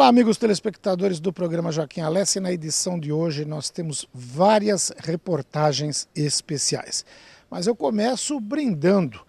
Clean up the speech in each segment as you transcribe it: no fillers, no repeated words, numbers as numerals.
Olá, amigos telespectadores do programa Joaquim Alessi. Na edição de hoje nós temos várias reportagens especiais. Mas eu começo brindando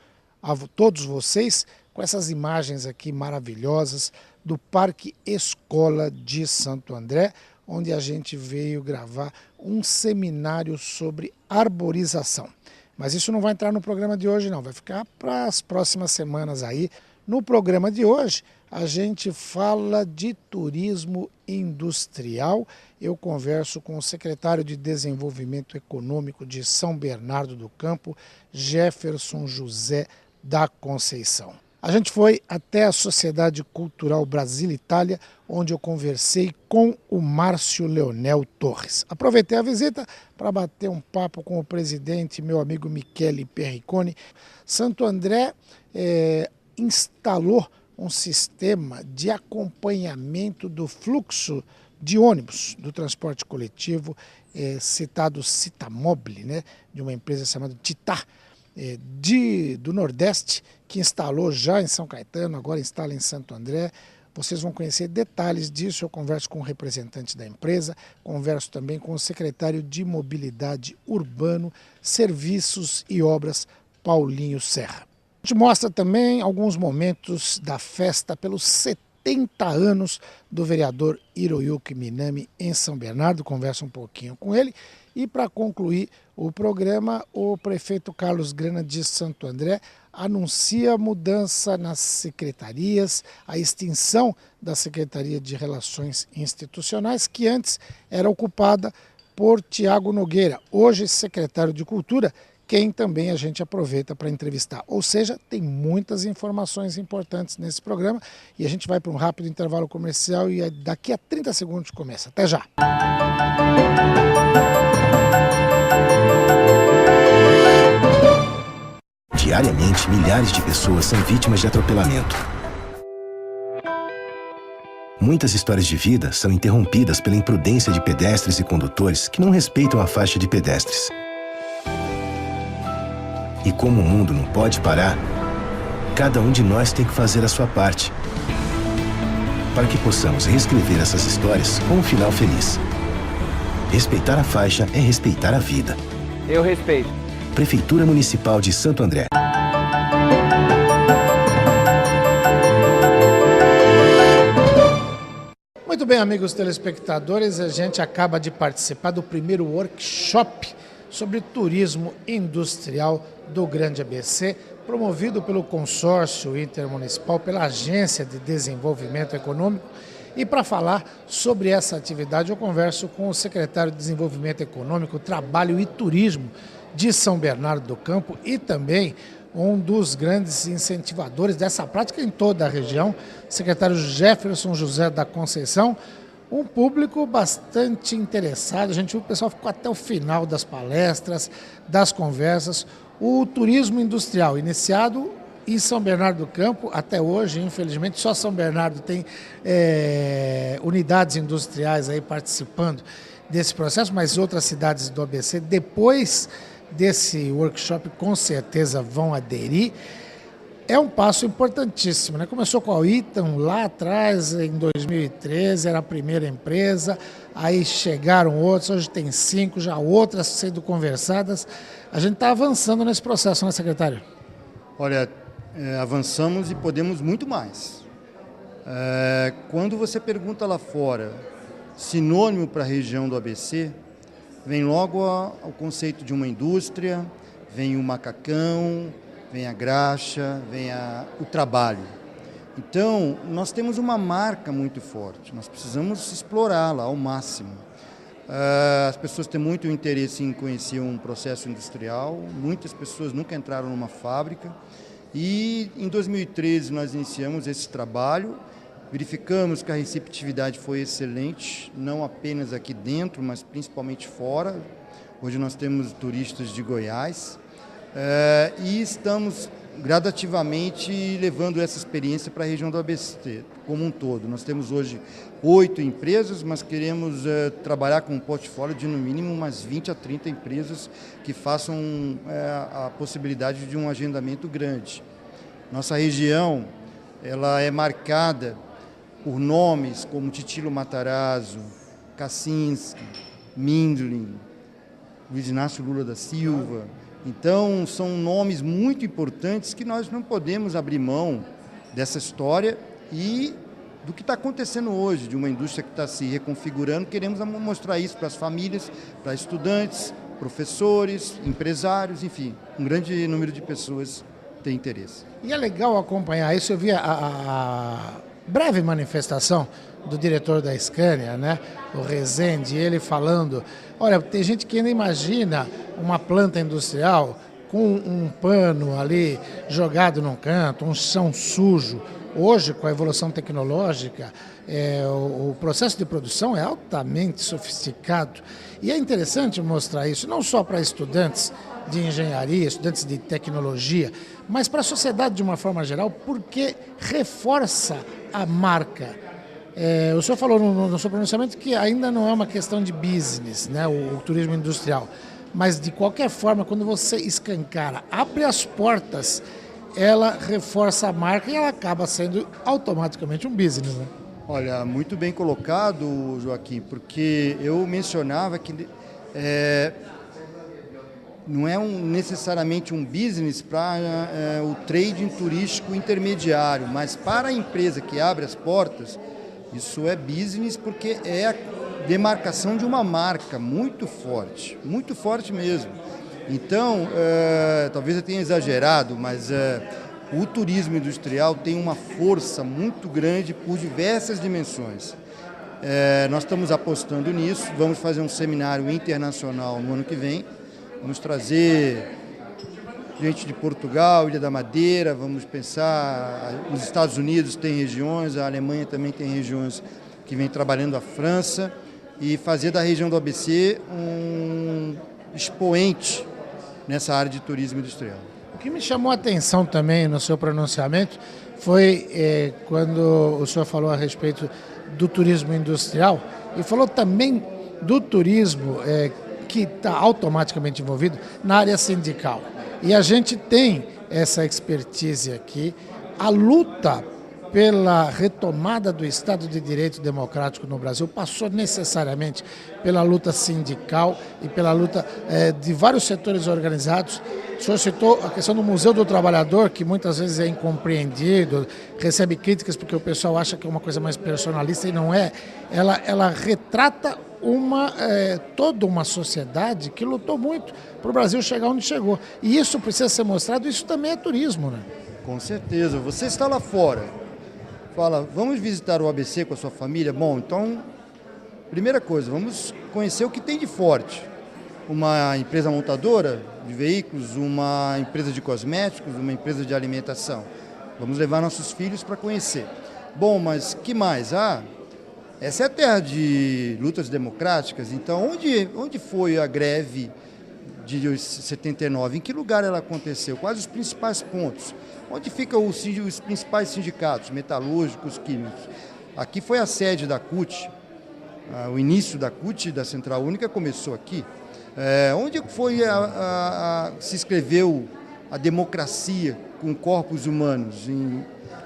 a todos vocês com essas imagens aqui maravilhosas do Parque Escola de Santo André, onde a gente veio gravar um seminário sobre arborização. Mas isso não vai entrar no programa de hoje não, vai ficar para as próximas semanas aí. No programa de hoje, a gente fala de turismo industrial. Eu converso com o secretário de Desenvolvimento Econômico de São Bernardo do Campo, Jefferson José da Conceição. A gente foi até a Sociedade Cultural Brasil-Itália, onde eu conversei com o Márcio Leonel Torres. Aproveitei a visita para bater um papo com o presidente, meu amigo Michele Perricone. Santo André instalou um sistema de acompanhamento do fluxo de ônibus do transporte coletivo, citado Citamobile, né, de uma empresa chamada Titá, do Nordeste, que instalou já em São Caetano, agora instala em Santo André. Vocês vão conhecer detalhes disso. Eu converso com o representante da empresa, converso também com o secretário de Mobilidade Urbano, Serviços e Obras, Paulinho Serra. A gente mostra também alguns momentos da festa pelos 70 anos do vereador Hiroyuki Minami em São Bernardo. Converso um pouquinho com ele. E para concluir o programa, o prefeito Carlos Grana de Santo André anuncia mudança nas secretarias, a extinção da Secretaria de Relações Institucionais, que antes era ocupada por Tiago Nogueira, hoje secretário de Cultura, quem também a gente aproveita para entrevistar. Ou seja, tem muitas informações importantes nesse programa e a gente vai para um rápido intervalo comercial e daqui a 30 segundos começa. Até já! Diariamente, milhares de pessoas são vítimas de atropelamento. Muitas histórias de vida são interrompidas pela imprudência de pedestres e condutores que não respeitam a faixa de pedestres. E como o mundo não pode parar, cada um de nós tem que fazer a sua parte para que possamos reescrever essas histórias com um final feliz. Respeitar a faixa é respeitar a vida. Eu respeito. Prefeitura Municipal de Santo André. Muito bem, amigos telespectadores, a gente acaba de participar do primeiro workshop sobre turismo industrial do Grande ABC, promovido pelo Consórcio Intermunicipal, pela Agência de Desenvolvimento Econômico. E para falar sobre essa atividade, eu converso com o secretário de Desenvolvimento Econômico, Trabalho e Turismo de São Bernardo do Campo e também um dos grandes incentivadores dessa prática em toda a região, secretário Jefferson José da Conceição. Um público bastante interessado, a gente viu que o pessoal ficou até o final das palestras, das conversas. O turismo industrial, iniciado em São Bernardo do Campo, até hoje, infelizmente, só São Bernardo tem unidades industriais aí participando desse processo, mas outras cidades do ABC, depois desse workshop, com certeza vão aderir. É um passo importantíssimo, né? Começou com a Itam lá atrás, em 2013, era a primeira empresa, aí chegaram outros, hoje tem 5, já outras sendo conversadas. A gente está avançando nesse processo, né, secretário? Olha, avançamos e podemos muito mais. Quando você pergunta lá fora, sinônimo para a região do ABC, vem logo o conceito de uma indústria, vem o macacão, vem a graxa, vem o trabalho. Então, nós temos uma marca muito forte, nós precisamos explorá-la ao máximo. As pessoas têm muito interesse em conhecer um processo industrial, muitas pessoas nunca entraram numa fábrica e em 2013 nós iniciamos esse trabalho, verificamos que a receptividade foi excelente, não apenas aqui dentro, mas principalmente fora. Hoje nós temos turistas de Goiás, e estamos gradativamente levando essa experiência para a região do ABC como um todo. Nós temos hoje 8 empresas, mas queremos trabalhar com um portfólio de no mínimo umas 20 a 30 empresas que façam a possibilidade de um agendamento grande. Nossa região ela é marcada por nomes como Titilo Matarazzo, Kaczynski, Mindlin, Luiz Inácio Lula da Silva. Então, são nomes muito importantes que nós não podemos abrir mão dessa história e do que está acontecendo hoje, de uma indústria que está se reconfigurando. Queremos mostrar isso para as famílias, para estudantes, professores, empresários, enfim, um grande número de pessoas tem interesse. E é legal acompanhar isso. Eu vi a breve manifestação do diretor da Scania, né, o Rezende, ele falando, olha, tem gente que ainda imagina uma planta industrial com um pano ali jogado num canto, um chão sujo. Hoje, com a evolução tecnológica, o processo de produção é altamente sofisticado. E é interessante mostrar isso, não só para estudantes de engenharia, estudantes de tecnologia, mas para a sociedade de uma forma geral, porque reforça a marca. O senhor falou no seu pronunciamento que ainda não é uma questão de business, né, o turismo industrial, mas de qualquer forma, quando você escancara, abre as portas, ela reforça a marca e ela acaba sendo automaticamente um business, né? Olha, muito bem colocado, Joaquim, porque eu mencionava que não é necessariamente um business para o trading turístico intermediário, mas para a empresa que abre as portas, isso é business porque é a demarcação de uma marca muito forte mesmo. Então, talvez eu tenha exagerado, mas o turismo industrial tem uma força muito grande por diversas dimensões. Nós estamos apostando nisso, vamos fazer um seminário internacional no ano que vem, vamos trazer gente de Portugal, Ilha da Madeira, vamos pensar, os Estados Unidos tem regiões, a Alemanha também tem regiões que vem trabalhando, a França, e fazer da região do ABC um expoente nessa área de turismo industrial. O que me chamou a atenção também no seu pronunciamento foi quando o senhor falou a respeito do turismo industrial e falou também do turismo que está automaticamente envolvido na área sindical. E a gente tem essa expertise aqui. A luta pela retomada do Estado de Direito democrático no Brasil passou necessariamente pela luta sindical e pela luta de vários setores organizados. O senhor citou a questão do Museu do Trabalhador, que muitas vezes é incompreendido, recebe críticas porque o pessoal acha que é uma coisa mais personalista e não é. Ela retrata toda uma sociedade que lutou muito para o Brasil chegar onde chegou. E isso precisa ser mostrado, isso também é turismo, né? Com certeza. Você está lá fora, fala, vamos visitar o ABC com a sua família? Bom, então, primeira coisa, vamos conhecer o que tem de forte. Uma empresa montadora de veículos, uma empresa de cosméticos, uma empresa de alimentação. Vamos levar nossos filhos para conhecer. Bom, mas que mais? Essa é a terra de lutas democráticas, então onde foi a greve de 79? Em que lugar ela aconteceu? Quais os principais pontos? Onde ficam os principais sindicatos metalúrgicos, químicos? Aqui foi a sede da CUT, o início da CUT, da Central Única, começou aqui. Onde foi se escreveu a democracia com corpos humanos?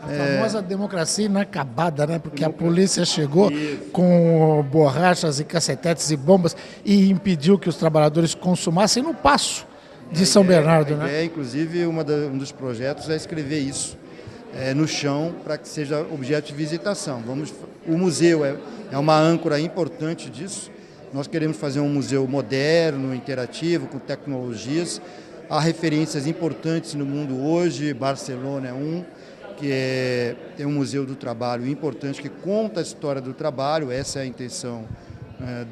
A famosa democracia inacabada, né? Porque a polícia chegou com borrachas e cacetetes e bombas e impediu que os trabalhadores consumassem no Paço de São Bernardo, né? Inclusive, um dos projetos é escrever isso no chão para que seja objeto de visitação. O museu é uma âncora importante disso. Nós queremos fazer um museu moderno, interativo, com tecnologias. Há referências importantes no mundo hoje, Barcelona é que tem um museu do trabalho importante que conta a história do trabalho, essa é a intenção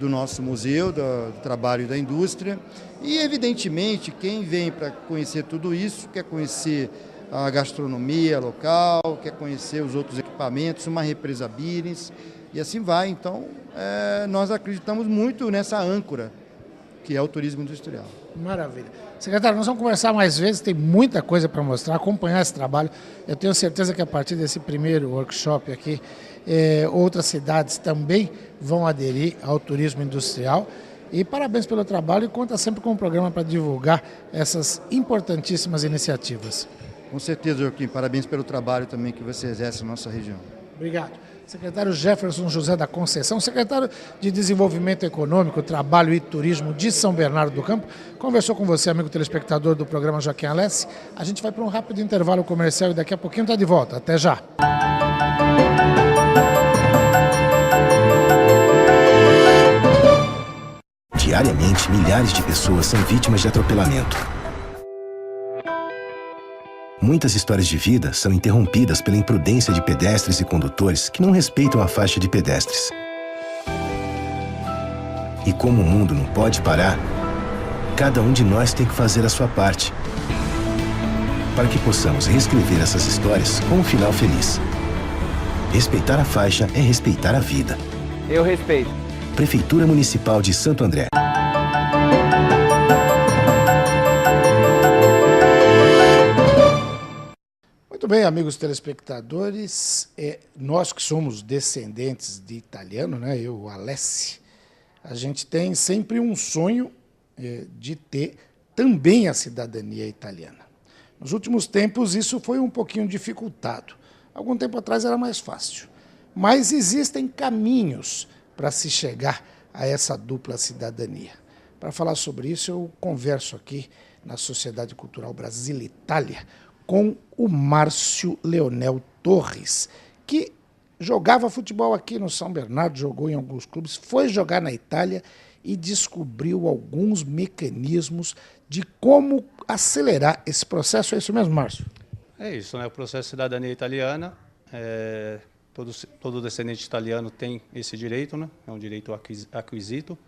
do nosso museu, do trabalho e da indústria. E, evidentemente, quem vem para conhecer tudo isso, quer conhecer a gastronomia local, quer conhecer os outros equipamentos, uma represa Birens, e assim vai. Então, nós acreditamos muito nessa âncora, que é o turismo industrial. Maravilha. Secretário, nós vamos conversar mais vezes, tem muita coisa para mostrar, acompanhar esse trabalho. Eu tenho certeza que a partir desse primeiro workshop aqui, outras cidades também vão aderir ao turismo industrial. E parabéns pelo trabalho e conta sempre com um programa para divulgar essas importantíssimas iniciativas. Com certeza, Joaquim. Parabéns pelo trabalho também que você exerce na nossa região. Obrigado. Secretário Jefferson José da Conceição, secretário de Desenvolvimento Econômico, Trabalho e Turismo de São Bernardo do Campo, conversou com você, amigo telespectador do programa Joaquim Alessi. A gente vai para um rápido intervalo comercial e daqui a pouquinho está de volta. Até já! Diariamente, milhares de pessoas são vítimas de atropelamento. Muitas histórias de vida são interrompidas pela imprudência de pedestres e condutores que não respeitam a faixa de pedestres. E como o mundo não pode parar, cada um de nós tem que fazer a sua parte para que possamos reescrever essas histórias com um final feliz. Respeitar a faixa é respeitar a vida. Eu respeito. Prefeitura Municipal de Santo André. Muito bem, amigos telespectadores, nós que somos descendentes de italiano, né, eu, o Alessi, a gente tem sempre um sonho de ter também a cidadania italiana. Nos últimos tempos isso foi um pouquinho dificultado. Algum tempo atrás era mais fácil. Mas existem caminhos para se chegar a essa dupla cidadania. Para falar sobre isso, eu converso aqui na Sociedade Cultural Brasil-Itália com o Márcio Leonel Torres, que jogava futebol aqui no São Bernardo, jogou em alguns clubes, foi jogar na Itália e descobriu alguns mecanismos de como acelerar esse processo. É isso mesmo, Márcio? É isso, né? O processo de cidadania italiana, todo descendente italiano tem esse direito, né? É um direito aquisito.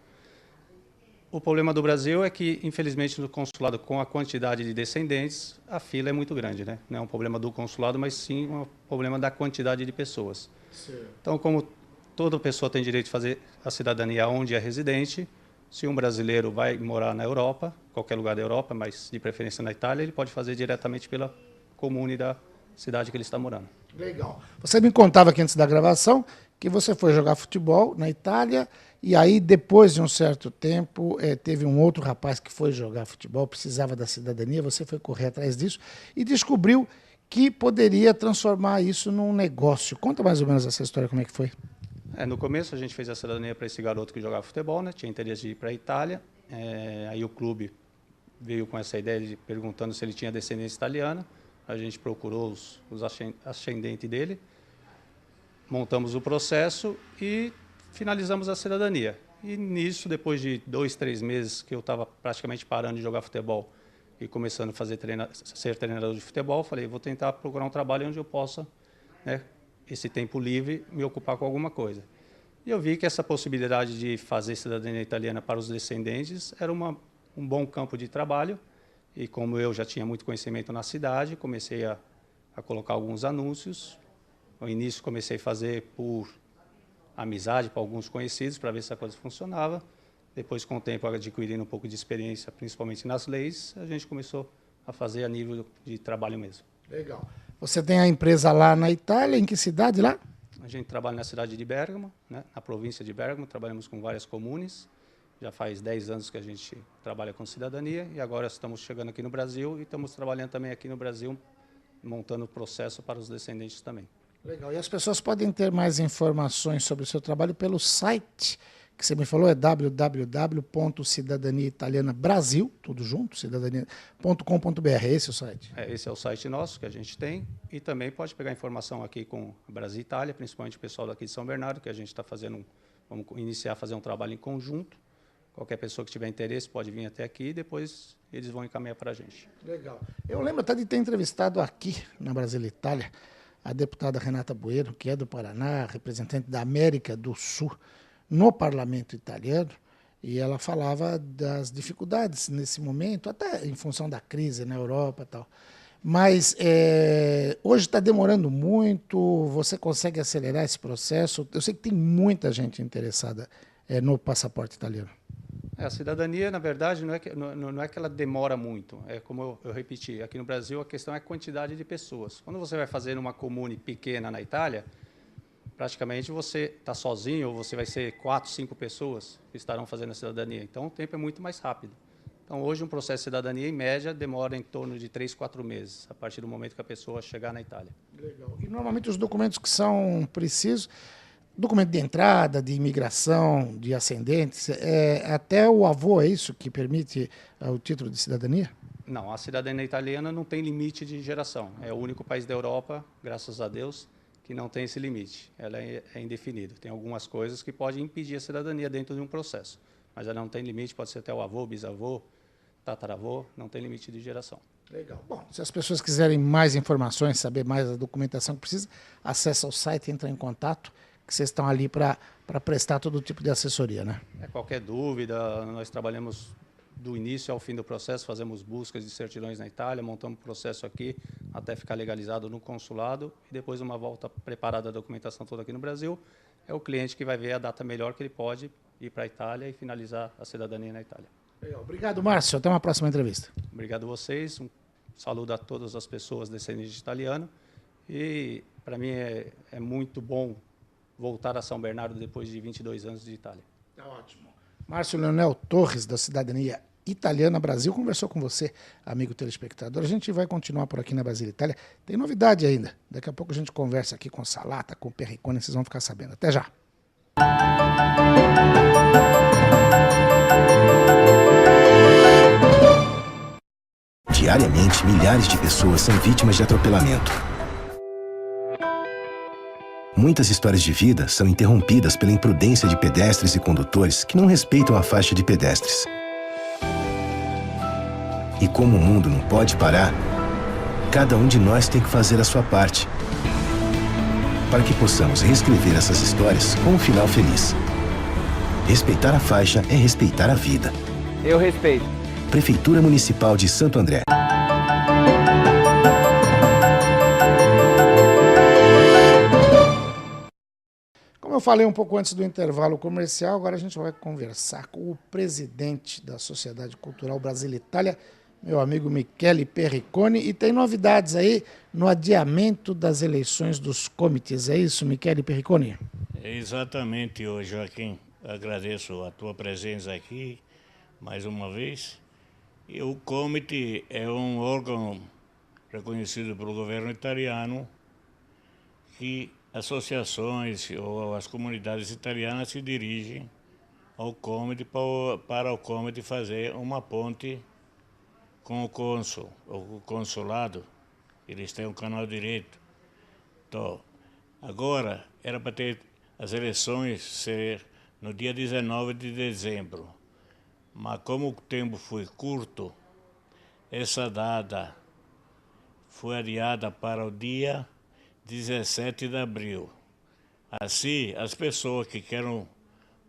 O problema do Brasil é que, infelizmente, no consulado, com a quantidade de descendentes, a fila é muito grande, né? Não é um problema do consulado, mas sim um problema da quantidade de pessoas. Sim. Então, como toda pessoa tem direito de fazer a cidadania onde é residente, se um brasileiro vai morar na Europa, qualquer lugar da Europa, mas de preferência na Itália, ele pode fazer diretamente pela comune da cidade que ele está morando. Legal. Você me contava aqui antes da gravação que você foi jogar futebol na Itália e aí, depois de um certo tempo, teve um outro rapaz que foi jogar futebol, precisava da cidadania, você foi correr atrás disso e descobriu que poderia transformar isso num negócio. Conta mais ou menos essa história, como é que foi? No começo a gente fez a cidadania para esse garoto que jogava futebol, né? Tinha interesse de ir para a Itália, aí o clube veio com essa ideia de perguntando se ele tinha descendência italiana, a gente procurou os ascendentes dele, montamos o processo e finalizamos a cidadania. E nisso, depois de 2, 3 meses que eu estava praticamente parando de jogar futebol e começando a ser treinador de futebol, falei, vou tentar procurar um trabalho onde eu possa, né, esse tempo livre, me ocupar com alguma coisa. E eu vi que essa possibilidade de fazer cidadania italiana para os descendentes era um bom campo de trabalho. E como eu já tinha muito conhecimento na cidade, comecei a colocar alguns anúncios. No início comecei a fazer por amizade, para alguns conhecidos, para ver se a coisa funcionava. Depois, com o tempo, adquirindo um pouco de experiência, principalmente nas leis, a gente começou a fazer a nível de trabalho mesmo. Legal. Você tem a empresa lá na Itália, em que cidade lá? A gente trabalha na cidade de Bergamo, né, na província de Bergamo, trabalhamos com várias comunes. Já faz 10 anos que a gente trabalha com cidadania e agora estamos chegando aqui no Brasil e estamos trabalhando também aqui no Brasil, montando o processo para os descendentes também. Legal. E as pessoas podem ter mais informações sobre o seu trabalho pelo site, que você me falou, é www.cidadaniaitalianabrasil, tudo junto, cidadania.com.br, é esse o site? Esse é o site nosso que a gente tem e também pode pegar informação aqui com a Brasil Itália, principalmente o pessoal daqui de São Bernardo, que a gente está fazendo, vamos iniciar a fazer um trabalho em conjunto. Qualquer pessoa que tiver interesse pode vir até aqui e depois eles vão encaminhar para a gente. Legal. Eu lembro até de ter entrevistado aqui na Brasil Itália a deputada Renata Bueiro, que é do Paraná, representante da América do Sul no parlamento italiano, e ela falava das dificuldades nesse momento, até em função da crise na Europa e tal. Mas hoje está demorando muito, você consegue acelerar esse processo? Eu sei que tem muita gente interessada no passaporte italiano. A cidadania, na verdade, não é que ela demora muito. É como eu repeti, aqui no Brasil a questão é a quantidade de pessoas. Quando você vai fazer numa comune pequena na Itália, praticamente você está sozinho ou você vai ser 4, 5 pessoas que estarão fazendo a cidadania. Então o tempo é muito mais rápido. Então, hoje, um processo de cidadania, em média, demora em torno de 3, 4 meses, a partir do momento que a pessoa chegar na Itália. Legal. E normalmente os documentos que são precisos, documento de entrada, de imigração, de ascendentes, até o avô é isso que permite o título de cidadania? Não, a cidadania italiana não tem limite de geração. É o único país da Europa, graças a Deus, que não tem esse limite. Ela é indefinida. Tem algumas coisas que podem impedir a cidadania dentro de um processo, mas ela não tem limite, pode ser até o avô, bisavô, tataravô, não tem limite de geração. Legal. Bom, se as pessoas quiserem mais informações, saber mais da documentação que precisa, acessa o site, entra em contato, que vocês estão ali para prestar todo tipo de assessoria, né? Qualquer dúvida, nós trabalhamos do início ao fim do processo, fazemos buscas de certidões na Itália, montamos o processo aqui até ficar legalizado no consulado e depois uma volta preparada da documentação toda aqui no Brasil, é o cliente que vai ver a data melhor que ele pode ir para a Itália e finalizar a cidadania na Itália. Legal. Obrigado, Márcio. Até uma próxima entrevista. Obrigado a vocês. Um saludo a todas as pessoas descendentes de italiano. E, para mim, é muito bom voltar a São Bernardo depois de 22 anos de Itália. Tá ótimo. Márcio Leonel Torres, da Cidadania Italiana Brasil, conversou com você, amigo telespectador. A gente vai continuar por aqui na Brasília Itália. Tem novidade ainda. Daqui a pouco a gente conversa aqui com o Salata, com o Perricone, vocês vão ficar sabendo. Até já. Diariamente, milhares de pessoas são vítimas de atropelamento. Muitas histórias de vida são interrompidas pela imprudência de pedestres e condutores que não respeitam a faixa de pedestres. E como o mundo não pode parar, cada um de nós tem que fazer a sua parte, para que possamos reescrever essas histórias com um final feliz. Respeitar a faixa é respeitar a vida. Eu respeito. Prefeitura Municipal de Santo André. Como eu falei um pouco antes do intervalo comercial, agora a gente vai conversar com o presidente da Sociedade Cultural Brasília Itália, meu amigo Michele Perricone, e tem novidades aí no adiamento das eleições dos comitês. É isso, Michele Perricone? Exatamente, Joaquim. Agradeço a tua presença aqui mais uma vez. E o comitê é um órgão reconhecido pelo governo italiano que associações ou as comunidades italianas se dirigem ao comitê para o comitê fazer uma ponte com o cônsul, ou o consulado. Eles têm um canal direto. Então, agora era para ter as eleições ser no dia 19 de dezembro. Mas como o tempo foi curto, essa data foi adiada para o dia 17 de abril. Assim, as pessoas que querem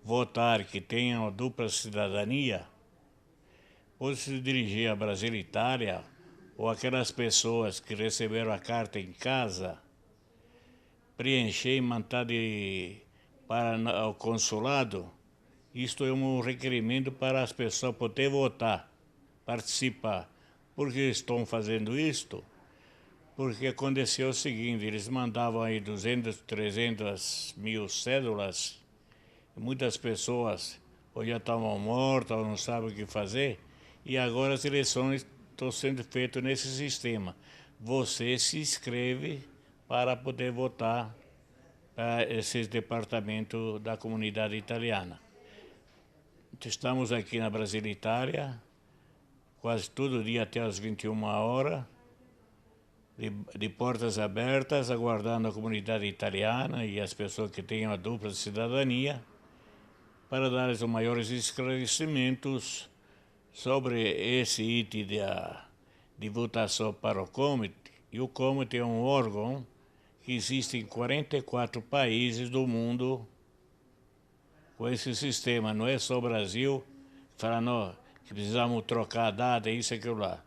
votar, que tenham dupla cidadania, podem se dirigir à Brasília Itália, ou aquelas pessoas que receberam a carta em casa, preencher e mandar para o consulado. Isto é um requerimento para as pessoas poderem votar, participar. Por que estão fazendo isto? Porque aconteceu o seguinte, eles mandavam aí 200, 300 mil cédulas, e muitas pessoas ou já estavam mortas ou não sabem o que fazer, e agora as eleições estão sendo feitas nesse sistema. Você se inscreve para poder votar para esses departamentos da comunidade italiana. Estamos aqui na Brasília Itália, quase todo dia até às 21 horas, de portas abertas, aguardando a comunidade italiana e as pessoas que tenham a dupla cidadania, para dar os maiores esclarecimentos sobre esse item de votação para o comitê. E o comitê é um órgão que existe em 44 países do mundo com esse sistema. Não é só o Brasil que fala, não, que precisamos trocar a data, isso e aquilo lá.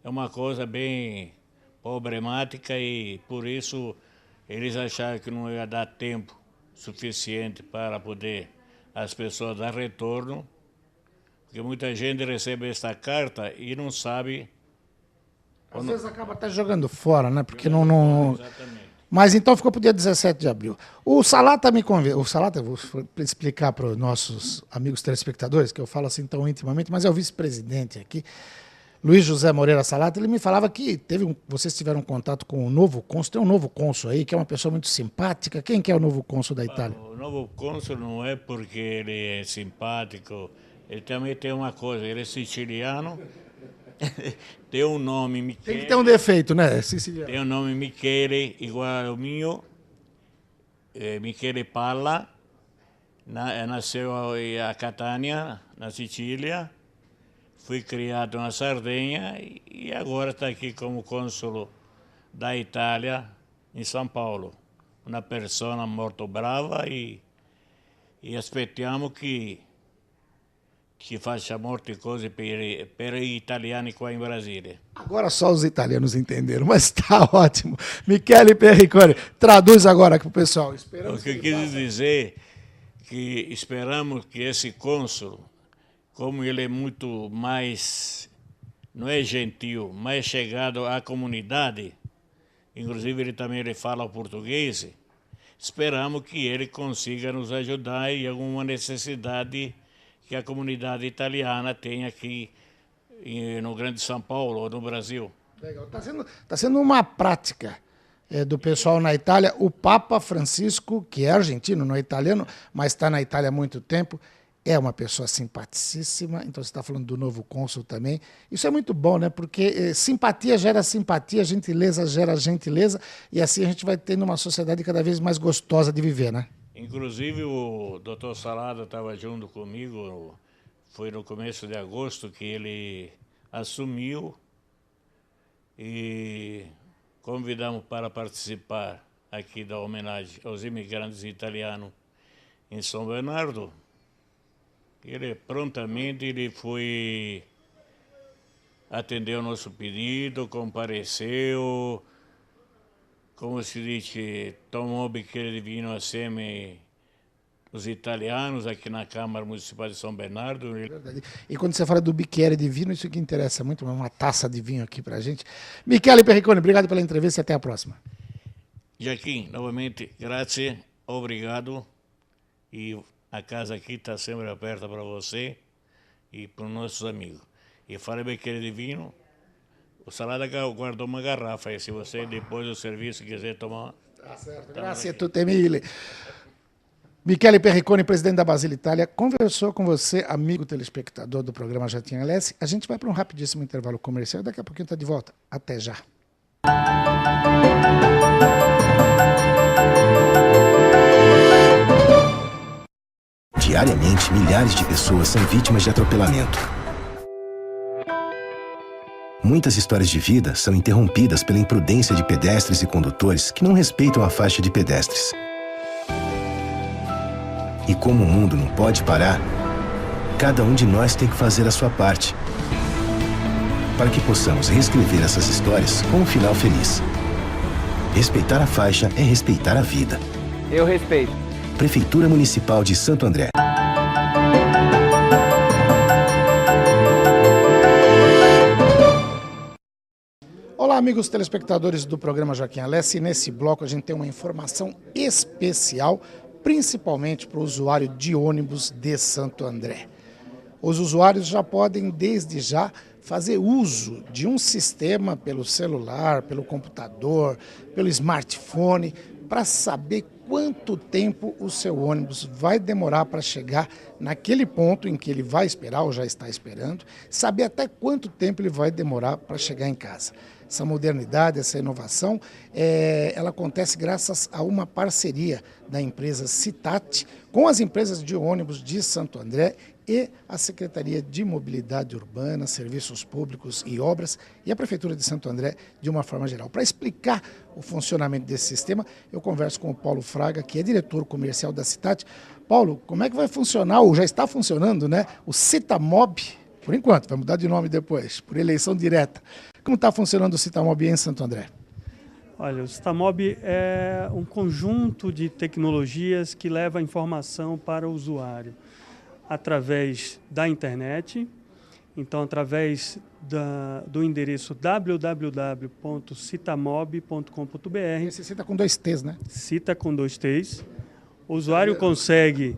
É uma coisa bem problemática e por isso eles acharam que não ia dar tempo suficiente para poder as pessoas dar retorno, porque muita gente recebe esta carta e não sabe. Às vezes acaba até jogando fora, né? Porque não... Exatamente. Mas então ficou para o dia 17 de abril. O Salata me convidou. O Salata, vou explicar para os nossos amigos telespectadores, que eu falo assim tão intimamente, mas é o vice-presidente aqui, Luiz José Moreira Salata. Ele me falava que vocês tiveram contato com o novo cônsul. Tem um novo cônsul aí, que é uma pessoa muito simpática. Quem que é o novo cônsul da Itália? O novo cônsul não é porque ele é simpático, ele também tem uma coisa, ele é siciliano. Tem um nome Michele. Tem que ter um defeito, né? Siciliano. Tem um nome Michele, igual ao meu. Michele Palla. Nasceu a Catania, na Sicília. Fui criado na Sardenha e agora está aqui como cônsul da Itália em São Paulo. Uma pessoa muito brava e aspettiamo que faccia molte cose per gli italiani qua in Brasile. Agora só os italianos entenderam, mas está ótimo. Michele Perricone, traduz agora para o pessoal. O que eu quis dizer que esperamos que esse cônsul, como ele é muito mais, não é gentil, mais chegado à comunidade, inclusive ele fala o português, esperamos que ele consiga nos ajudar em alguma necessidade que a comunidade italiana tem aqui no Grande São Paulo ou no Brasil. Legal. Tá sendo uma prática do pessoal na Itália. O Papa Francisco, que é argentino, não é italiano, mas está na Itália há muito tempo, é uma pessoa simpaticíssima. Então você está falando do novo cônsul também. Isso é muito bom, né? Porque simpatia gera simpatia, gentileza gera gentileza, e assim a gente vai tendo uma sociedade cada vez mais gostosa de viver, né? Inclusive o Dr. Salada estava junto comigo, foi no começo de agosto que ele assumiu e convidamos para participar aqui da homenagem aos imigrantes italianos em São Bernardo. Ele prontamente foi atender o nosso pedido, compareceu. Como si dice, tomou o bicchiere di vino assieme os italianos aqui na Câmara Municipal de São Bernardo. Verdade. E quando você fala do bicchiere de vinho, isso que interessa muito, uma taça de vinho aqui pra gente. Michele Perricone, obrigado pela entrevista e até a próxima. Joaquim, novamente, grazie, obrigado. E a casa aqui está sempre aberta para você e para os nossos amigos. E fale bicchiere de vinho. O Salada guardou uma garrafa e se você depois do serviço quiser tomar... Tá certo, grazie a tutti mille. Michele Perricone, presidente da Basile Itália, conversou com você, amigo telespectador do programa Joaquim Alessi. A gente vai para um rapidíssimo intervalo comercial e daqui a pouquinho está de volta. Até já. Diariamente, milhares de pessoas são vítimas de atropelamento. Muitas histórias de vida são interrompidas pela imprudência de pedestres e condutores que não respeitam a faixa de pedestres. E como o mundo não pode parar, cada um de nós tem que fazer a sua parte para que possamos reescrever essas histórias com um final feliz. Respeitar a faixa é respeitar a vida. Eu respeito. Prefeitura Municipal de Santo André. Olá, amigos telespectadores do programa Joaquim Alessi. Nesse bloco a gente tem uma informação especial, principalmente para o usuário de ônibus de Santo André. Os usuários já podem, desde já, fazer uso de um sistema pelo celular, pelo computador, pelo smartphone, para saber quanto tempo o seu ônibus vai demorar para chegar naquele ponto em que ele vai esperar ou já está esperando, saber até quanto tempo ele vai demorar para chegar em casa. Essa modernidade, essa inovação, ela acontece graças a uma parceria da empresa Citat com as empresas de ônibus de Santo André e a Secretaria de Mobilidade Urbana, Serviços Públicos e Obras e a Prefeitura de Santo André de uma forma geral. Para explicar o funcionamento desse sistema, eu converso com o Paulo Fraga, que é diretor comercial da Citat. Paulo, como é que vai funcionar, ou já está funcionando, né, o Citamob, por enquanto, vai mudar de nome depois, por eleição direta. Como está funcionando o Citamob em Santo André? Olha, o Citamob é um conjunto de tecnologias que leva a informação para o usuário através da internet Então, através do endereço www.citamob.com.br. Esse cita com 2 T's, né? Cita com 2 T's. O usuário consegue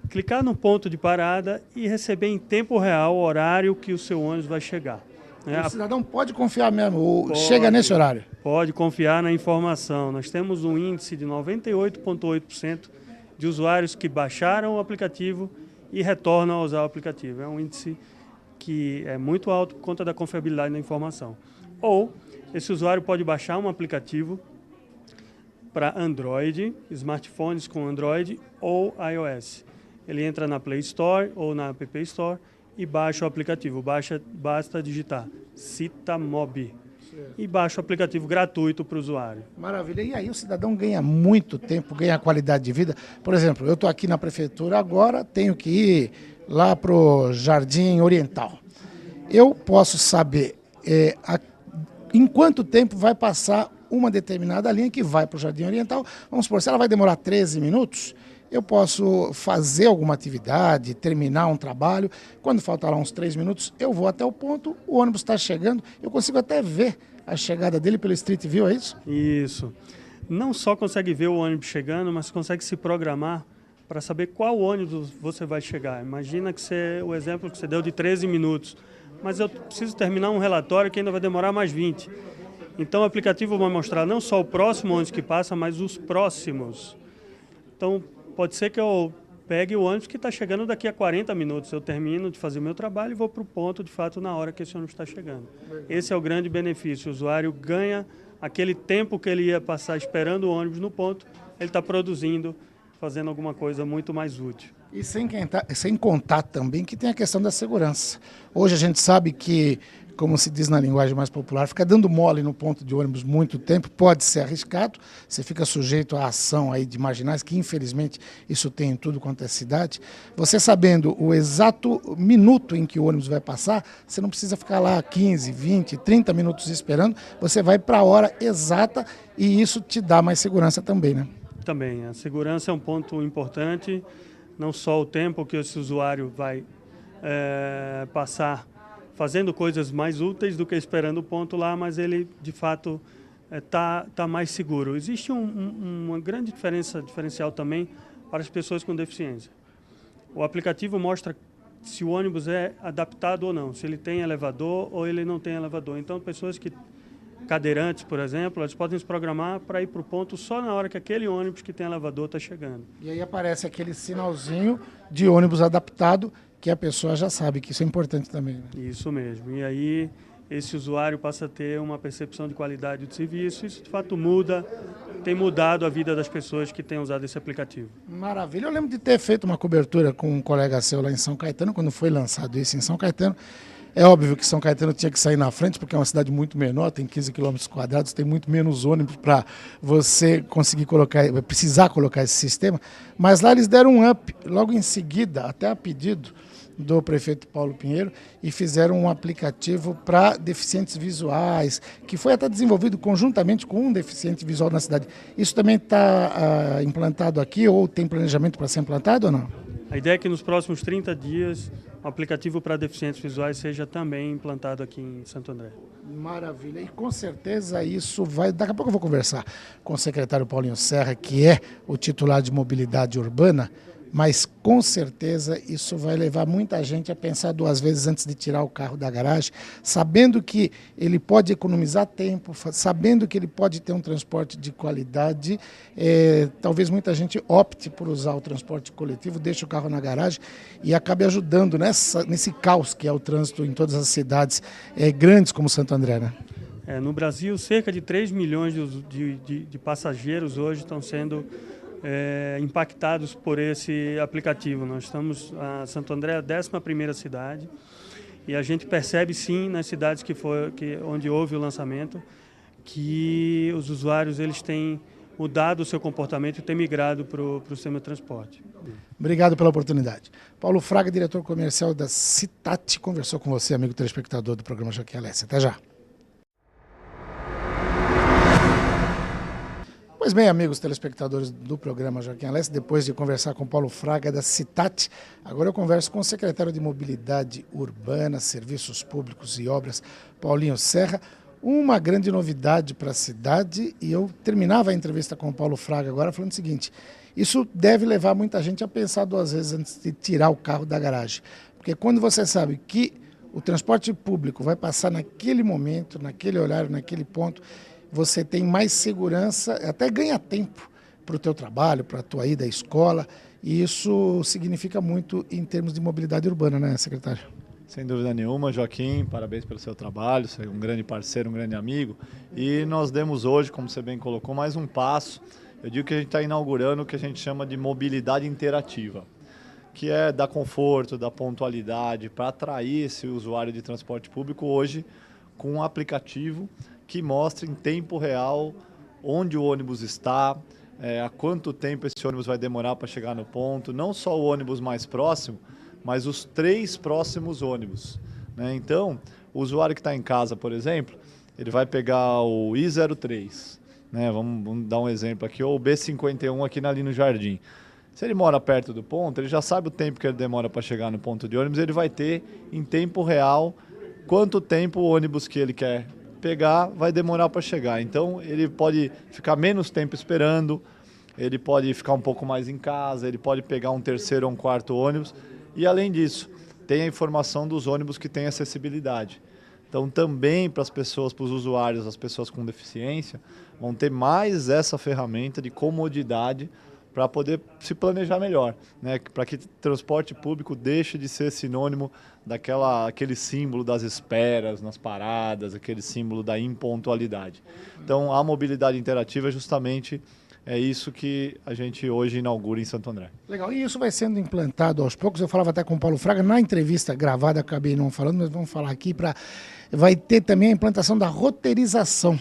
clicar no ponto de parada e receber em tempo real o horário que o seu ônibus vai chegar. O cidadão pode confiar mesmo, chega nesse horário? Pode confiar na informação. Nós temos um índice de 98,8% de usuários que baixaram o aplicativo e retornam a usar o aplicativo. É um índice que é muito alto por conta da confiabilidade da informação. Ou esse usuário pode baixar um aplicativo para Android, smartphones com Android ou iOS. Ele entra na Play Store ou na App Store e baixa o aplicativo. Basta digitar Citamob e baixa o aplicativo gratuito para o usuário. Maravilha. E aí o cidadão ganha muito tempo, ganha qualidade de vida. Por exemplo, eu estou aqui na prefeitura agora, tenho que ir lá para o Jardim Oriental. Eu posso saber em quanto tempo vai passar uma determinada linha que vai para o Jardim Oriental. Vamos supor, se ela vai demorar 13 minutos, eu posso fazer alguma atividade, terminar um trabalho. Quando faltar lá uns 3 minutos, eu vou até o ponto, o ônibus está chegando, eu consigo até ver a chegada dele pelo Street View, é isso? Isso. Não só consegue ver o ônibus chegando, mas consegue se programar para saber qual ônibus você vai chegar. Imagina que o exemplo que você deu de 13 minutos, mas eu preciso terminar um relatório que ainda vai demorar mais 20. Então o aplicativo vai mostrar não só o próximo ônibus que passa, mas os próximos. Então pode ser que eu pegue o ônibus que está chegando daqui a 40 minutos. Eu termino de fazer o meu trabalho e vou para o ponto, de fato, na hora que esse ônibus está chegando. Esse é o grande benefício. O usuário ganha aquele tempo que ele ia passar esperando o ônibus no ponto, ele está produzindo, fazendo alguma coisa muito mais útil. E sem contar também que tem a questão da segurança. Hoje a gente sabe que, como se diz na linguagem mais popular, ficar dando mole no ponto de ônibus muito tempo pode ser arriscado, você fica sujeito à ação aí de marginais, que infelizmente isso tem em tudo quanto é cidade. Você sabendo o exato minuto em que o ônibus vai passar, você não precisa ficar lá 15, 20, 30 minutos esperando, você vai para a hora exata e isso te dá mais segurança também, né? Também, a segurança é um ponto importante, não só o tempo que esse usuário vai passar fazendo coisas mais úteis do que esperando o ponto lá, mas ele, de fato, tá mais seguro. Existe uma grande diferencial também para as pessoas com deficiência. O aplicativo mostra se o ônibus é adaptado ou não, se ele tem elevador ou ele não tem elevador. Então, pessoas cadeirantes, por exemplo, elas podem se programar para ir para o ponto só na hora que aquele ônibus que tem elevador está chegando. E aí aparece aquele sinalzinho de ônibus adaptado, que a pessoa já sabe que isso é importante também, né? Isso mesmo. E aí esse usuário passa a ter uma percepção de qualidade do serviço. Isso, de fato, tem mudado a vida das pessoas que têm usado esse aplicativo. Maravilha. Eu lembro de ter feito uma cobertura com um colega seu lá em São Caetano, quando foi lançado isso em São Caetano. É óbvio que São Caetano tinha que sair na frente, porque é uma cidade muito menor, tem 15 km², tem muito menos ônibus para você conseguir precisar colocar esse sistema. Mas lá eles deram um up, logo em seguida, até a pedido do prefeito Paulo Pinheiro, e fizeram um aplicativo para deficientes visuais, que foi até desenvolvido conjuntamente com um deficiente visual na cidade. Isso também está implantado aqui, ou tem planejamento para ser implantado ou não? A ideia é que nos próximos 30 dias o aplicativo para deficientes visuais seja também implantado aqui em Santo André. Maravilha. E com certeza isso vai... Daqui a pouco eu vou conversar com o secretário Paulinho Serra, que é o titular de mobilidade urbana, mas com certeza isso vai levar muita gente a pensar 2 vezes antes de tirar o carro da garagem, sabendo que ele pode economizar tempo, sabendo que ele pode ter um transporte de qualidade. Talvez muita gente opte por usar o transporte coletivo, deixe o carro na garagem e acabe ajudando nesse caos que é o trânsito em todas as cidades grandes como Santo André, né? No Brasil, cerca de 3 milhões de passageiros hoje estão sendo impactados por esse aplicativo. Nós estamos, Santo André é a 11ª cidade, e a gente percebe sim nas cidades onde houve o lançamento que os usuários eles têm mudado o seu comportamento e têm migrado para o sistema de transporte. Obrigado pela oportunidade. Paulo Fraga, diretor comercial da Citat, conversou com você, amigo telespectador do programa Joaquim Alessi. Até já. Pois bem, amigos telespectadores do programa Joaquim Alessi, depois de conversar com Paulo Fraga da Citat, agora eu converso com o secretário de Mobilidade Urbana, Serviços Públicos e Obras, Paulinho Serra. Uma grande novidade para a cidade, e eu terminava a entrevista com o Paulo Fraga agora falando o seguinte: isso deve levar muita gente a pensar 2 vezes antes de tirar o carro da garagem. Porque quando você sabe que o transporte público vai passar naquele momento, naquele horário, naquele ponto, você tem mais segurança, até ganha tempo para o teu trabalho, para a tua ida à escola, e isso significa muito em termos de mobilidade urbana, né, secretário? Sem dúvida nenhuma, Joaquim, parabéns pelo seu trabalho, você é um grande parceiro, um grande amigo, e nós demos hoje, como você bem colocou, mais um passo. Eu digo que a gente está inaugurando o que a gente chama de mobilidade interativa, que é dar conforto, dar pontualidade, para atrair esse usuário de transporte público hoje com um aplicativo que mostra em tempo real onde o ônibus está, há quanto tempo esse ônibus vai demorar para chegar no ponto, não só o ônibus mais próximo, mas os 3 próximos ônibus, né? Então, o usuário que está em casa, por exemplo, ele vai pegar o I03, né? Vamos dar um exemplo aqui, ou o B51 aqui ali no Jardim. Se ele mora perto do ponto, ele já sabe o tempo que ele demora para chegar no ponto de ônibus, ele vai ter em tempo real quanto tempo o ônibus que ele quer pegar vai demorar para chegar. Então ele pode ficar menos tempo esperando, ele pode ficar um pouco mais em casa, ele pode pegar um 3º ou um 4º ônibus, e além disso tem a informação dos ônibus que têm acessibilidade. Então também para as pessoas, para os usuários, as pessoas com deficiência, vão ter mais essa ferramenta de comodidade para poder se planejar melhor, né? Para que transporte público deixe de ser sinônimo aquele símbolo das esperas nas paradas, aquele símbolo da impontualidade. Então, a mobilidade interativa é justamente isso que a gente hoje inaugura em Santo André. Legal, e isso vai sendo implantado aos poucos. Eu falava até com o Paulo Fraga, na entrevista gravada, acabei não falando, mas vamos falar aqui, vai ter também a implantação da roteirização.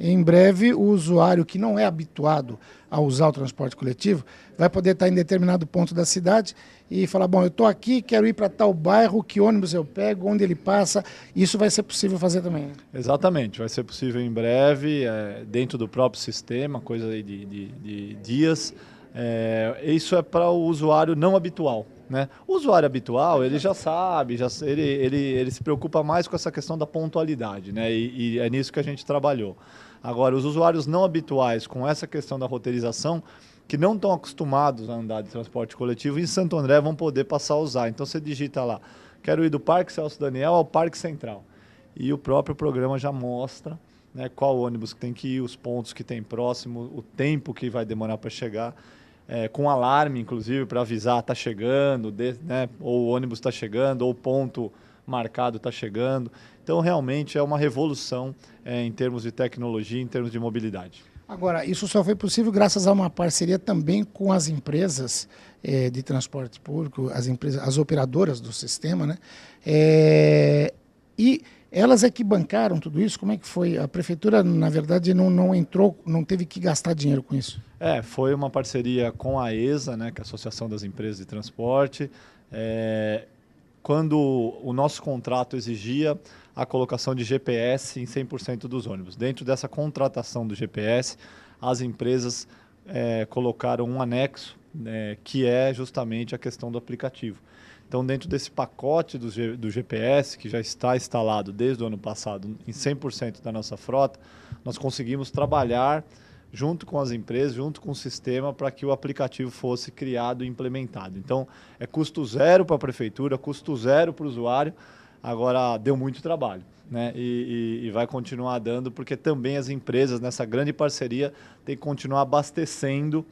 Em breve, o usuário que não é habituado a usar o transporte coletivo vai poder estar em determinado ponto da cidade e falar, bom, eu estou aqui, quero ir para tal bairro, que ônibus eu pego, onde ele passa. Isso vai ser possível fazer também, né? Exatamente, vai ser possível em breve, dentro do próprio sistema, coisa de dias. Isso é para o usuário não habitual, né? O usuário habitual, ele já sabe, ele se preocupa mais com essa questão da pontualidade, né? E é nisso que a gente trabalhou. Agora, os usuários não habituais com essa questão da roteirização, que não estão acostumados a andar de transporte coletivo, em Santo André vão poder passar a usar. Então você digita lá, quero ir do Parque Celso Daniel ao Parque Central. E o próprio programa já mostra, né, qual ônibus que tem que ir, os pontos que tem próximo, o tempo que vai demorar para chegar, com alarme, inclusive, para avisar está chegando, né, ou o ônibus está chegando, ou o ponto marcado está chegando. Então, realmente, é uma revolução em termos de tecnologia, em termos de mobilidade. Agora, isso só foi possível graças a uma parceria também com as empresas de transporte público, as operadoras do sistema, né? E elas é que bancaram tudo isso? Como é que foi? A prefeitura, na verdade, não entrou, não teve que gastar dinheiro com isso? Foi uma parceria com a ESA, né, que é a Associação das Empresas de Transporte. Quando o nosso contrato exigia a colocação de GPS em 100% dos ônibus. Dentro dessa contratação do GPS, as empresas colocaram um anexo, que é justamente a questão do aplicativo. Então, dentro desse pacote do GPS, que já está instalado desde o ano passado em 100% da nossa frota, nós conseguimos trabalhar junto com as empresas, junto com o sistema, para que o aplicativo fosse criado e implementado. Então, é custo zero para a prefeitura, custo zero para o usuário. Agora, deu muito trabalho, né? E vai continuar dando, porque também as empresas, nessa grande parceria, têm que continuar abastecendo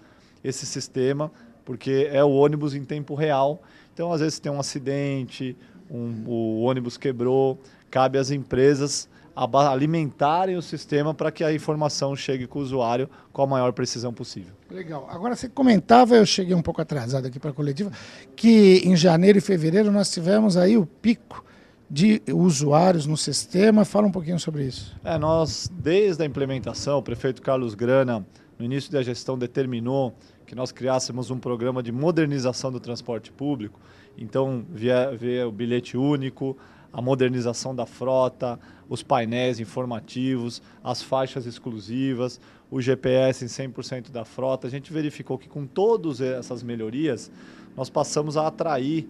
esse sistema, porque é o ônibus em tempo real. Então, às vezes tem um acidente, o ônibus quebrou, cabe às empresas alimentarem o sistema para que a informação chegue com o usuário com a maior precisão possível. Legal. Agora, você comentava, eu cheguei um pouco atrasado aqui para a coletiva, que em janeiro e fevereiro nós tivemos aí o pico de usuários no sistema. Fala um pouquinho sobre isso. Nós, desde a implementação, o prefeito Carlos Grana, no início da gestão, determinou que nós criássemos um programa de modernização do transporte público. Então, via o bilhete único, a modernização da frota, os painéis informativos, as faixas exclusivas, o GPS em 100% da frota. A gente verificou que com todas essas melhorias, nós passamos a atrair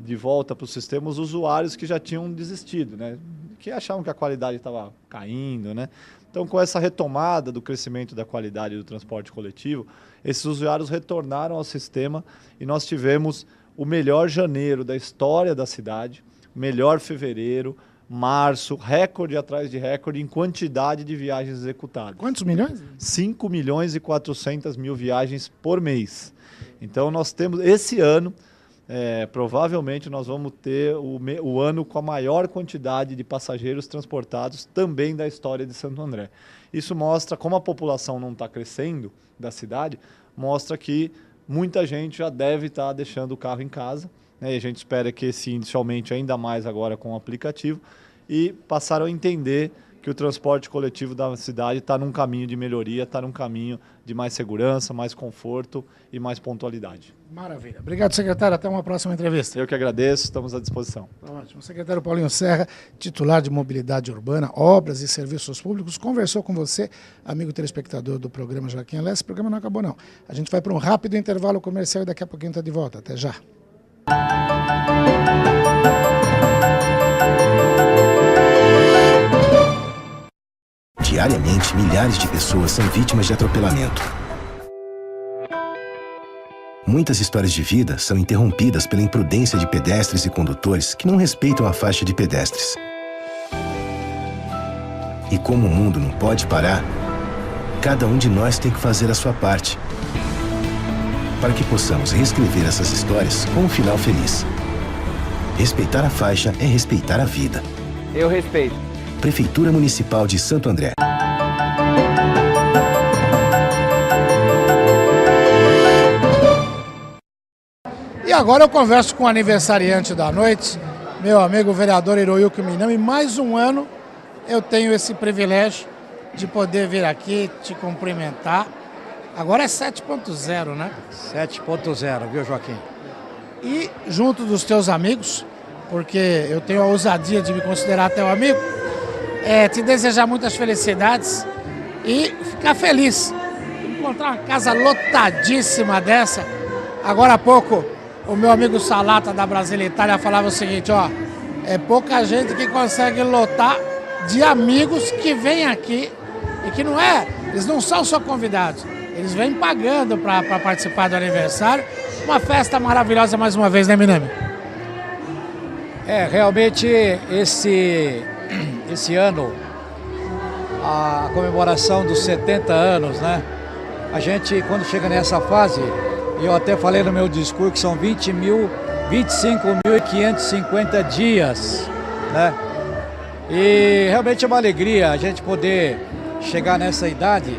de volta para o sistema os usuários que já tinham desistido, né? Que achavam que a qualidade estava caindo, né? Então, com essa retomada do crescimento da qualidade do transporte coletivo, esses usuários retornaram ao sistema e nós tivemos o melhor janeiro da história da cidade, melhor fevereiro, março, recorde atrás de recorde em quantidade de viagens executadas. Quantos milhões? 5 milhões e 400 mil viagens por mês. Então, nós temos, esse ano, provavelmente nós vamos ter o ano com a maior quantidade de passageiros transportados também da história de Santo André. Isso mostra como a população não está crescendo da cidade, mostra que muita gente já deve estar deixando o carro em casa, né? E a gente espera que esse índice aumente ainda mais agora com o aplicativo e passaram a entender que o transporte coletivo da cidade está num caminho de melhoria, está num caminho de mais segurança, mais conforto e mais pontualidade. Maravilha. Obrigado, secretário. Até uma próxima entrevista. Eu que agradeço, estamos à disposição. Ótimo. O secretário Paulinho Serra, titular de Mobilidade Urbana, Obras e Serviços Públicos, conversou com você, amigo telespectador do programa Joaquim Alés. Esse programa não acabou, não. A gente vai para um rápido intervalo comercial e daqui a pouquinho está de volta. Até já. Diariamente, milhares de pessoas são vítimas de atropelamento. Muitas histórias de vida são interrompidas pela imprudência de pedestres e condutores que não respeitam a faixa de pedestres. E como o mundo não pode parar, cada um de nós tem que fazer a sua parte, para que possamos reescrever essas histórias com um final feliz. Respeitar a faixa é respeitar a vida. Eu respeito. Prefeitura Municipal de Santo André. E agora eu converso com o aniversariante da noite, meu amigo vereador Hiroyuki Minami. Mais um ano eu tenho esse privilégio de poder vir aqui te cumprimentar. Agora é 7.0, né? 7.0, viu, Joaquim? E junto dos teus amigos, porque eu tenho a ousadia de me considerar teu amigo, te desejar muitas felicidades e ficar feliz. Encontrar uma casa lotadíssima dessa. Agora há pouco, o meu amigo Salata da Brasília Itália falava o seguinte, ó, é pouca gente que consegue lotar de amigos que vêm aqui e que não eles não são só convidados, eles vêm pagando para participar do aniversário. Uma festa maravilhosa mais uma vez, né, Minami? Realmente esse ano, a comemoração dos 70 anos, né? A gente, quando chega nessa fase, eu até falei no meu discurso que são 25.550 dias, né? E realmente é uma alegria a gente poder chegar nessa idade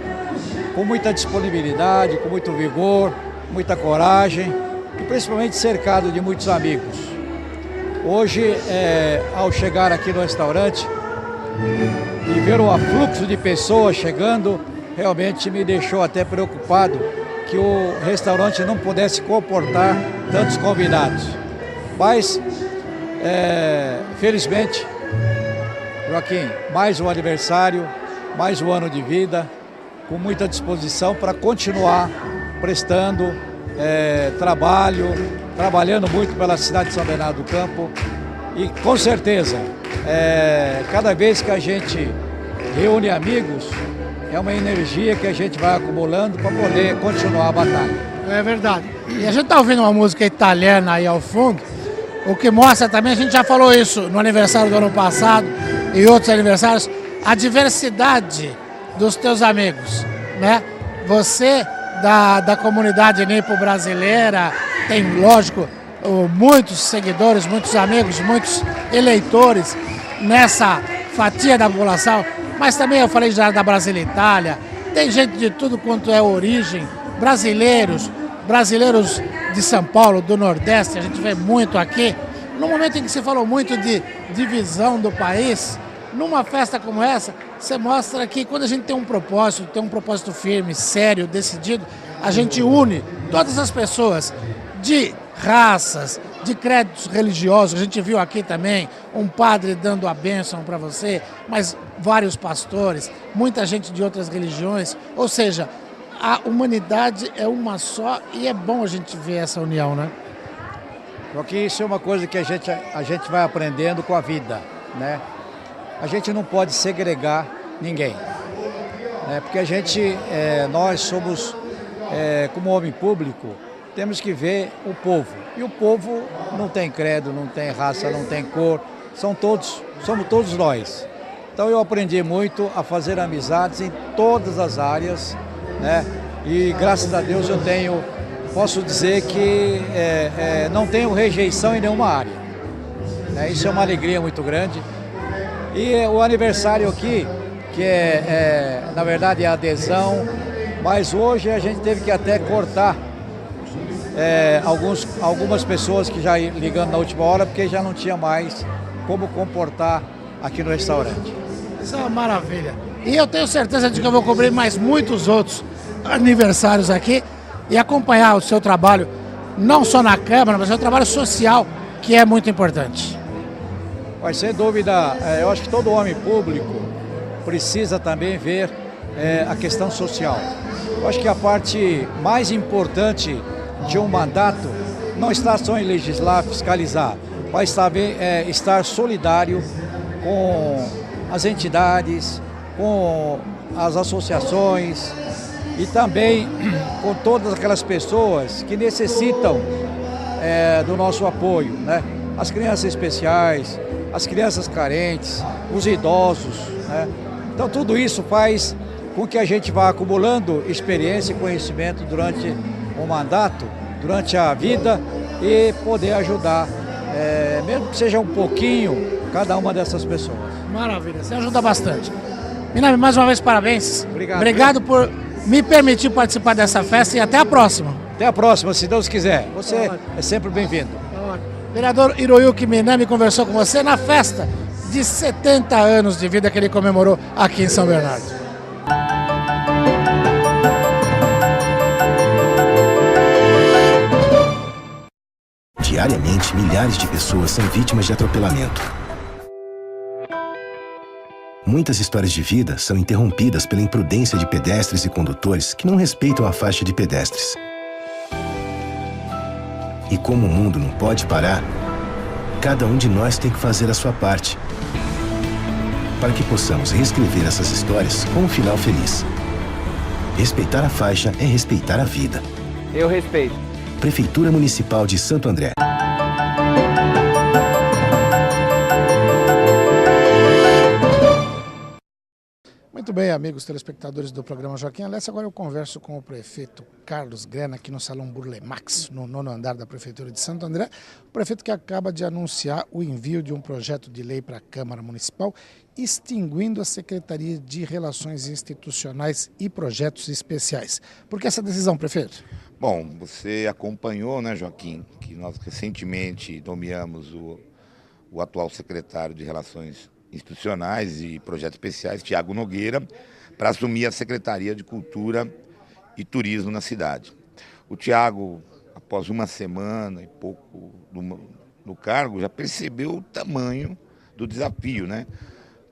com muita disponibilidade, com muito vigor, muita coragem e principalmente cercado de muitos amigos. Hoje, ao chegar aqui no restaurante e ver o afluxo de pessoas chegando, realmente me deixou até preocupado que o restaurante não pudesse comportar tantos convidados. Mas, felizmente, Joaquim, mais um aniversário, mais um ano de vida, com muita disposição para continuar prestando trabalhando muito pela cidade de São Bernardo do Campo e com certeza, cada vez que a gente reúne amigos, é uma energia que a gente vai acumulando para poder continuar a batalha. É verdade. E a gente está ouvindo uma música italiana aí ao fundo, o que mostra também, a gente já falou isso no aniversário do ano passado e outros aniversários, a diversidade dos teus amigos, né? Você da comunidade nipo-brasileira tem, lógico, muitos seguidores, muitos amigos, muitos eleitores nessa fatia da população, mas também eu falei já da Brasília Itália, tem gente de tudo quanto é origem, brasileiros de São Paulo, do Nordeste, a gente vê muito aqui. No momento em que se falou muito de divisão do país, numa festa como essa, você mostra que quando a gente tem um propósito firme, sério, decidido, a gente une todas as pessoas de raças, de créditos religiosos. A gente viu aqui também um padre dando a bênção para você, mas vários pastores, muita gente de outras religiões. Ou seja, a humanidade é uma só e é bom a gente ver essa união, né? Porque isso é uma coisa que a gente vai aprendendo com a vida, né? A gente não pode segregar ninguém, né? Porque nós somos, como homem público, temos que ver o povo. E o povo não tem credo, não tem raça, não tem cor, somos todos nós. Então eu aprendi muito a fazer amizades em todas as áreas, né? E graças a Deus posso dizer que não tenho rejeição em nenhuma área, né? Isso é uma alegria muito grande. E o aniversário aqui, que na verdade é adesão, mas hoje a gente teve que até cortar algumas pessoas que já iam ligando na última hora, porque já não tinha mais como comportar aqui no restaurante. Isso é uma maravilha. E eu tenho certeza de que eu vou cobrir mais muitos outros aniversários aqui e acompanhar o seu trabalho, não só na Câmara, mas o seu trabalho social, que é muito importante. Mas sem dúvida, eu acho que todo homem público precisa também ver a questão social. Eu acho que a parte mais importante de um mandato não está só em legislar, fiscalizar, mas também estar solidário com as entidades, com as associações e também com todas aquelas pessoas que necessitam do nosso apoio, né? As crianças especiais, as crianças carentes, os idosos, né? Então tudo isso faz com que a gente vá acumulando experiência e conhecimento durante o mandato, durante a vida e poder ajudar, mesmo que seja um pouquinho, cada uma dessas pessoas. Maravilha, você ajuda bastante. Minami, mais uma vez parabéns. Obrigado. Obrigado por me permitir participar dessa festa e até a próxima. Até a próxima, se Deus quiser. Você é sempre bem-vindo. Vereador Hiroyuki Minami conversou com você na festa de 70 anos de vida que ele comemorou aqui em São Bernardo. Diariamente, milhares de pessoas são vítimas de atropelamento. Muitas histórias de vida são interrompidas pela imprudência de pedestres e condutores que não respeitam a faixa de pedestres. E como o mundo não pode parar, cada um de nós tem que fazer a sua parte para que possamos reescrever essas histórias com um final feliz. Respeitar a faixa é respeitar a vida. Eu respeito. Prefeitura Municipal de Santo André. Muito bem, amigos telespectadores do programa Joaquim Alessi. Agora eu converso com o prefeito Carlos Grena, aqui no Salão Burle Marx, no 9º andar da Prefeitura de Santo André. O prefeito que acaba de anunciar o envio de um projeto de lei para a Câmara Municipal, extinguindo a Secretaria de Relações Institucionais e Projetos Especiais. Por que essa decisão, prefeito? Bom, você acompanhou, né, Joaquim, que nós recentemente nomeamos o atual secretário de Relações Institucionais e Projetos Especiais, Tiago Nogueira, para assumir a Secretaria de Cultura e Turismo na cidade. O Tiago, após uma semana e pouco no cargo, já percebeu o tamanho do desafio, né?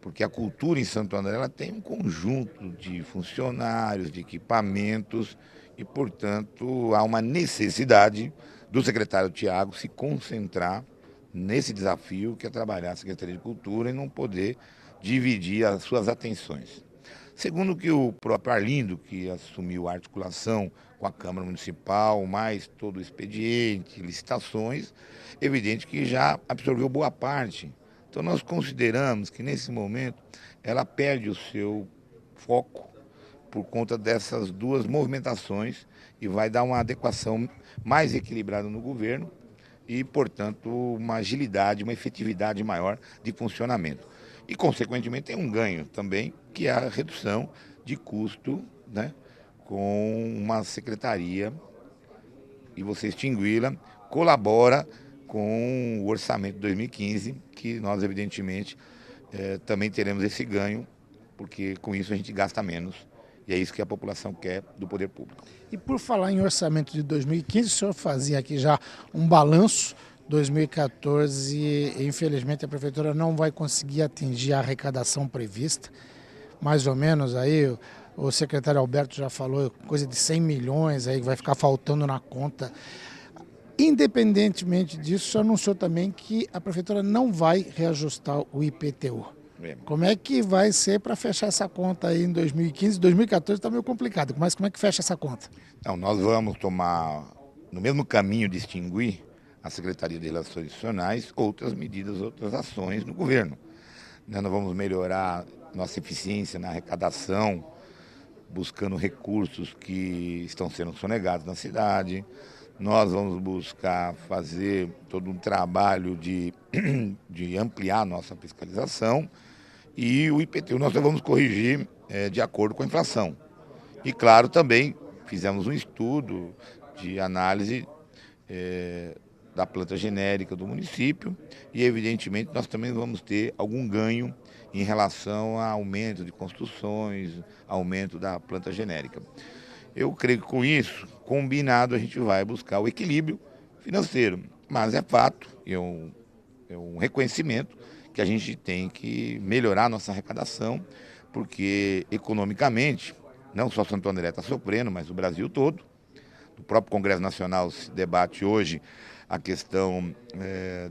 Porque a cultura em Santo André ela tem um conjunto de funcionários, de equipamentos e, portanto, há uma necessidade do secretário Tiago se concentrar nesse desafio que é trabalhar a Secretaria de Cultura e não poder dividir as suas atenções. Segundo que o próprio Arlindo, que assumiu a articulação com a Câmara Municipal, mais todo o expediente, licitações, evidente que já absorveu boa parte. Então nós consideramos que nesse momento ela perde o seu foco por conta dessas duas movimentações e vai dar uma adequação mais equilibrada no governo e, portanto, uma agilidade, uma efetividade maior de funcionamento. E, consequentemente, tem um ganho também, que é a redução de custo, né, com uma secretaria, e você extingui-la, colabora com o orçamento de 2015, que nós, evidentemente, também teremos esse ganho, porque com isso a gente gasta menos. E é isso que a população quer do poder público. E por falar em orçamento de 2015, o senhor fazia aqui já um balanço 2014, infelizmente, a prefeitura não vai conseguir atingir a arrecadação prevista. Mais ou menos aí, o secretário Alberto já falou, coisa de 100 milhões aí que vai ficar faltando na conta. Independentemente disso, anunciou também que a prefeitura não vai reajustar o IPTU. Como é que vai ser para fechar essa conta aí em 2015? 2014 está meio complicado, mas como é que fecha essa conta? Não, nós vamos tomar, no mesmo caminho de extinguir a Secretaria de Relações Institucionais, outras medidas, outras ações no governo. Nós vamos melhorar nossa eficiência na arrecadação, buscando recursos que estão sendo sonegados na cidade. Nós vamos buscar fazer todo um trabalho de ampliar a nossa fiscalização e o IPTU nós vamos corrigir de acordo com a inflação. E claro, também fizemos um estudo de análise da planta genérica do município e evidentemente nós também vamos ter algum ganho em relação a aumento de construções, aumento da planta genérica. Eu creio que com isso, combinado, a gente vai buscar o equilíbrio financeiro. Mas é fato, é um reconhecimento que a gente tem que melhorar a nossa arrecadação, porque economicamente, não só Santo André está sofrendo, mas o Brasil todo. No próprio Congresso Nacional se debate hoje a questão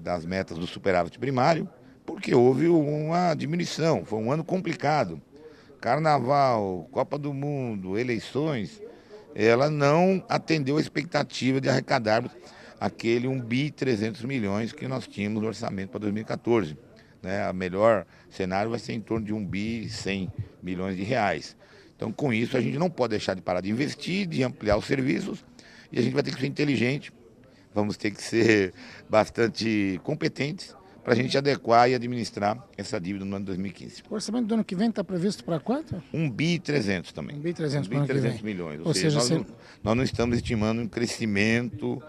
das metas do superávit primário, porque houve uma diminuição, foi um ano complicado. Carnaval, Copa do Mundo, eleições, ela não atendeu a expectativa de arrecadarmos aquele 1 bi 300 milhões que nós tínhamos no orçamento para 2014. Né? O melhor cenário vai ser em torno de 1 bi 100 milhões de reais. Então, com isso, a gente não pode deixar de parar de investir, de ampliar os serviços, e a gente vai ter que ser inteligente, vamos ter que ser bastante competentes para a gente adequar e administrar essa dívida no ano de 2015. O orçamento do ano que vem está previsto para quanto? 1 bi 300 também. 1 bi 300 1 bi 300 milhões. Ou seja, nós não estamos estimando um crescimento,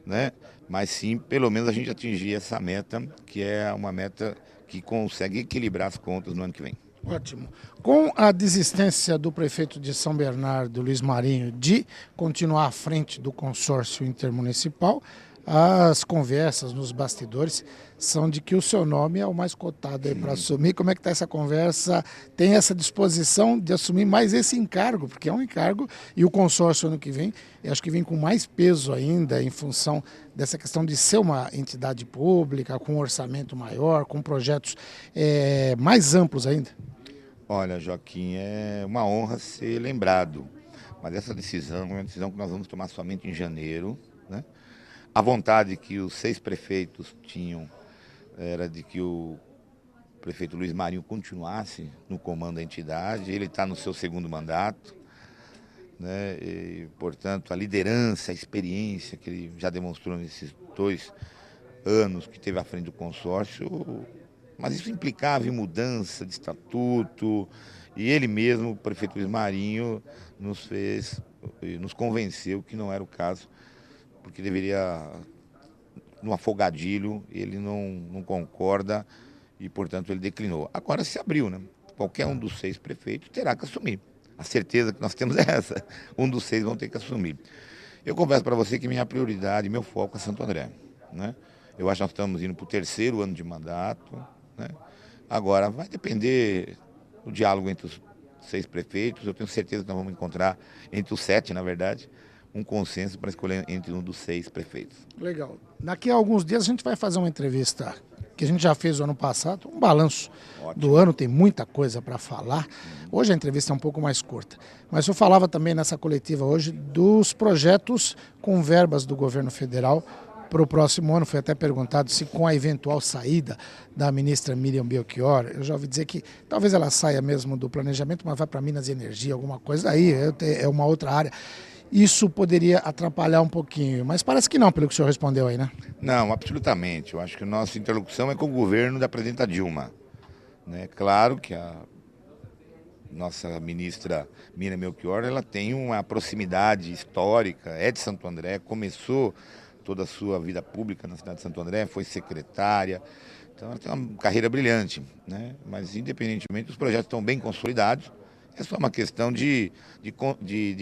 né? Mas sim, pelo menos a gente atingir essa meta, que é uma meta que consegue equilibrar as contas no ano que vem. Ótimo. Com a desistência do prefeito de São Bernardo, Luiz Marinho, de continuar à frente do consórcio intermunicipal, as conversas nos bastidores são de que o seu nome é o mais cotado aí para assumir. Como é que está essa conversa? Tem essa disposição de assumir mais esse encargo, porque é um encargo, e o consórcio ano que vem, eu acho que vem com mais peso ainda em função dessa questão de ser uma entidade pública, com um orçamento maior, com projetos mais amplos ainda. Olha, Joaquim, é uma honra ser lembrado, mas essa decisão é uma decisão que nós vamos tomar somente em janeiro, né? A vontade que os 6 prefeitos tinham era de que o prefeito Luiz Marinho continuasse no comando da entidade. Ele está no seu 2º mandato, né? E, portanto, a liderança, a experiência que ele já demonstrou nesses 2 anos que teve à frente do consórcio, mas isso implicava em mudança de estatuto, e ele mesmo, o prefeito Luiz Marinho, nos convenceu que não era o caso, porque deveria, no afogadilho, ele não concorda e, portanto, ele declinou. Agora se abriu, né? Qualquer um dos 6 prefeitos terá que assumir. A certeza que nós temos é essa, um dos 6 vão ter que assumir. Eu confesso para você que minha prioridade, meu foco é Santo André, né? Eu acho que nós estamos indo para o 3º ano de mandato, né? Agora, vai depender do diálogo entre os 6 prefeitos, eu tenho certeza que nós vamos encontrar, entre os 7, na verdade, um consenso para escolher entre um dos 6 prefeitos. Legal. Daqui a alguns dias a gente vai fazer uma entrevista que a gente já fez o ano passado, um balanço do ano, tem muita coisa para falar. Hoje a entrevista é um pouco mais curta, mas eu falava também nessa coletiva hoje dos projetos com verbas do governo federal para o próximo ano. Foi até perguntado se com a eventual saída da ministra Miriam Belchior, eu já ouvi dizer que talvez ela saia mesmo do planejamento, mas vai para Minas e Energia, alguma coisa aí, é uma outra área. Isso poderia atrapalhar um pouquinho, mas parece que não, pelo que o senhor respondeu aí, né? Não, absolutamente. Eu acho que a nossa interlocução é com o governo da presidenta Dilma, né? Claro que a nossa ministra Miriam Belchior, ela tem uma proximidade histórica, é de Santo André, começou toda a sua vida pública na cidade de Santo André, foi secretária, então ela tem uma carreira brilhante, né? Mas independentemente, os projetos estão bem consolidados. É só uma questão de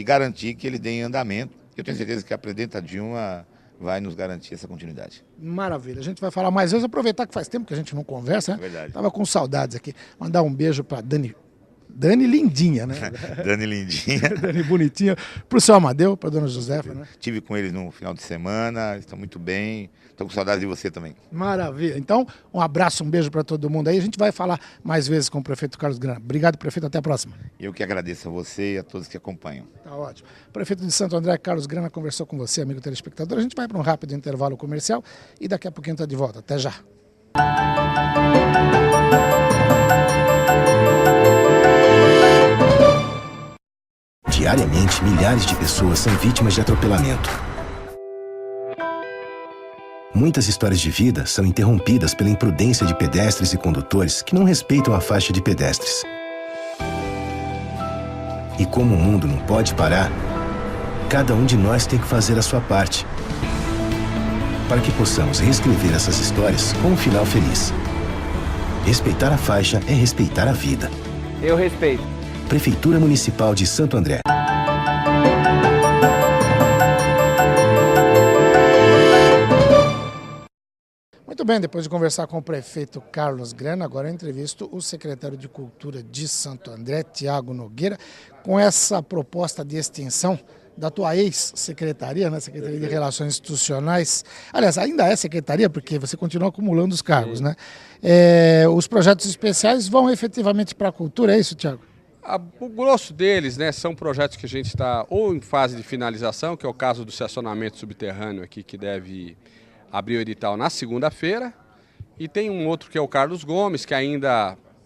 garantir que eles deem andamento. Eu tenho certeza que a presidenta Dilma vai nos garantir essa continuidade. Maravilha. A gente vai falar mais vezes, aproveitar que faz tempo que a gente não conversa, né? Verdade. Tava com saudades aqui. Mandar um beijo para Dani Lindinha, né? Dani Lindinha. Dani Bonitinha. Para o seu Amadeu, para a dona Josefa, né? Tive com eles no final de semana, estão muito bem. Estou com saudades de você também. Maravilha. Então, um abraço, um beijo para todo mundo aí. A gente vai falar mais vezes com o prefeito Carlos Grana. Obrigado, prefeito. Até a próxima. Eu que agradeço a você e a todos que acompanham. Tá ótimo. O prefeito de Santo André, Carlos Grana, conversou com você, amigo telespectador. A gente vai para um rápido intervalo comercial e daqui a pouquinho está de volta. Até já. Diariamente, milhares de pessoas são vítimas de atropelamento. Muitas histórias de vida são interrompidas pela imprudência de pedestres e condutores que não respeitam a faixa de pedestres. E como o mundo não pode parar, cada um de nós tem que fazer a sua parte, para que possamos reescrever essas histórias com um final feliz. Respeitar a faixa é respeitar a vida. Eu respeito. Prefeitura Municipal de Santo André. Muito bem, depois de conversar com o prefeito Carlos Grana, agora eu entrevisto o secretário de Cultura de Santo André, Tiago Nogueira, com essa proposta de extinção da tua ex-secretaria, né? Secretaria de Relações Institucionais. Aliás, ainda é secretaria, porque você continua acumulando os cargos, né? Os projetos especiais vão efetivamente para a cultura, é isso, Tiago? O grosso deles, né, são projetos que a gente está ou em fase de finalização, que é o caso do estacionamento subterrâneo aqui, que deve abrir o edital na segunda-feira, e tem um outro que é o Carlos Gomes, que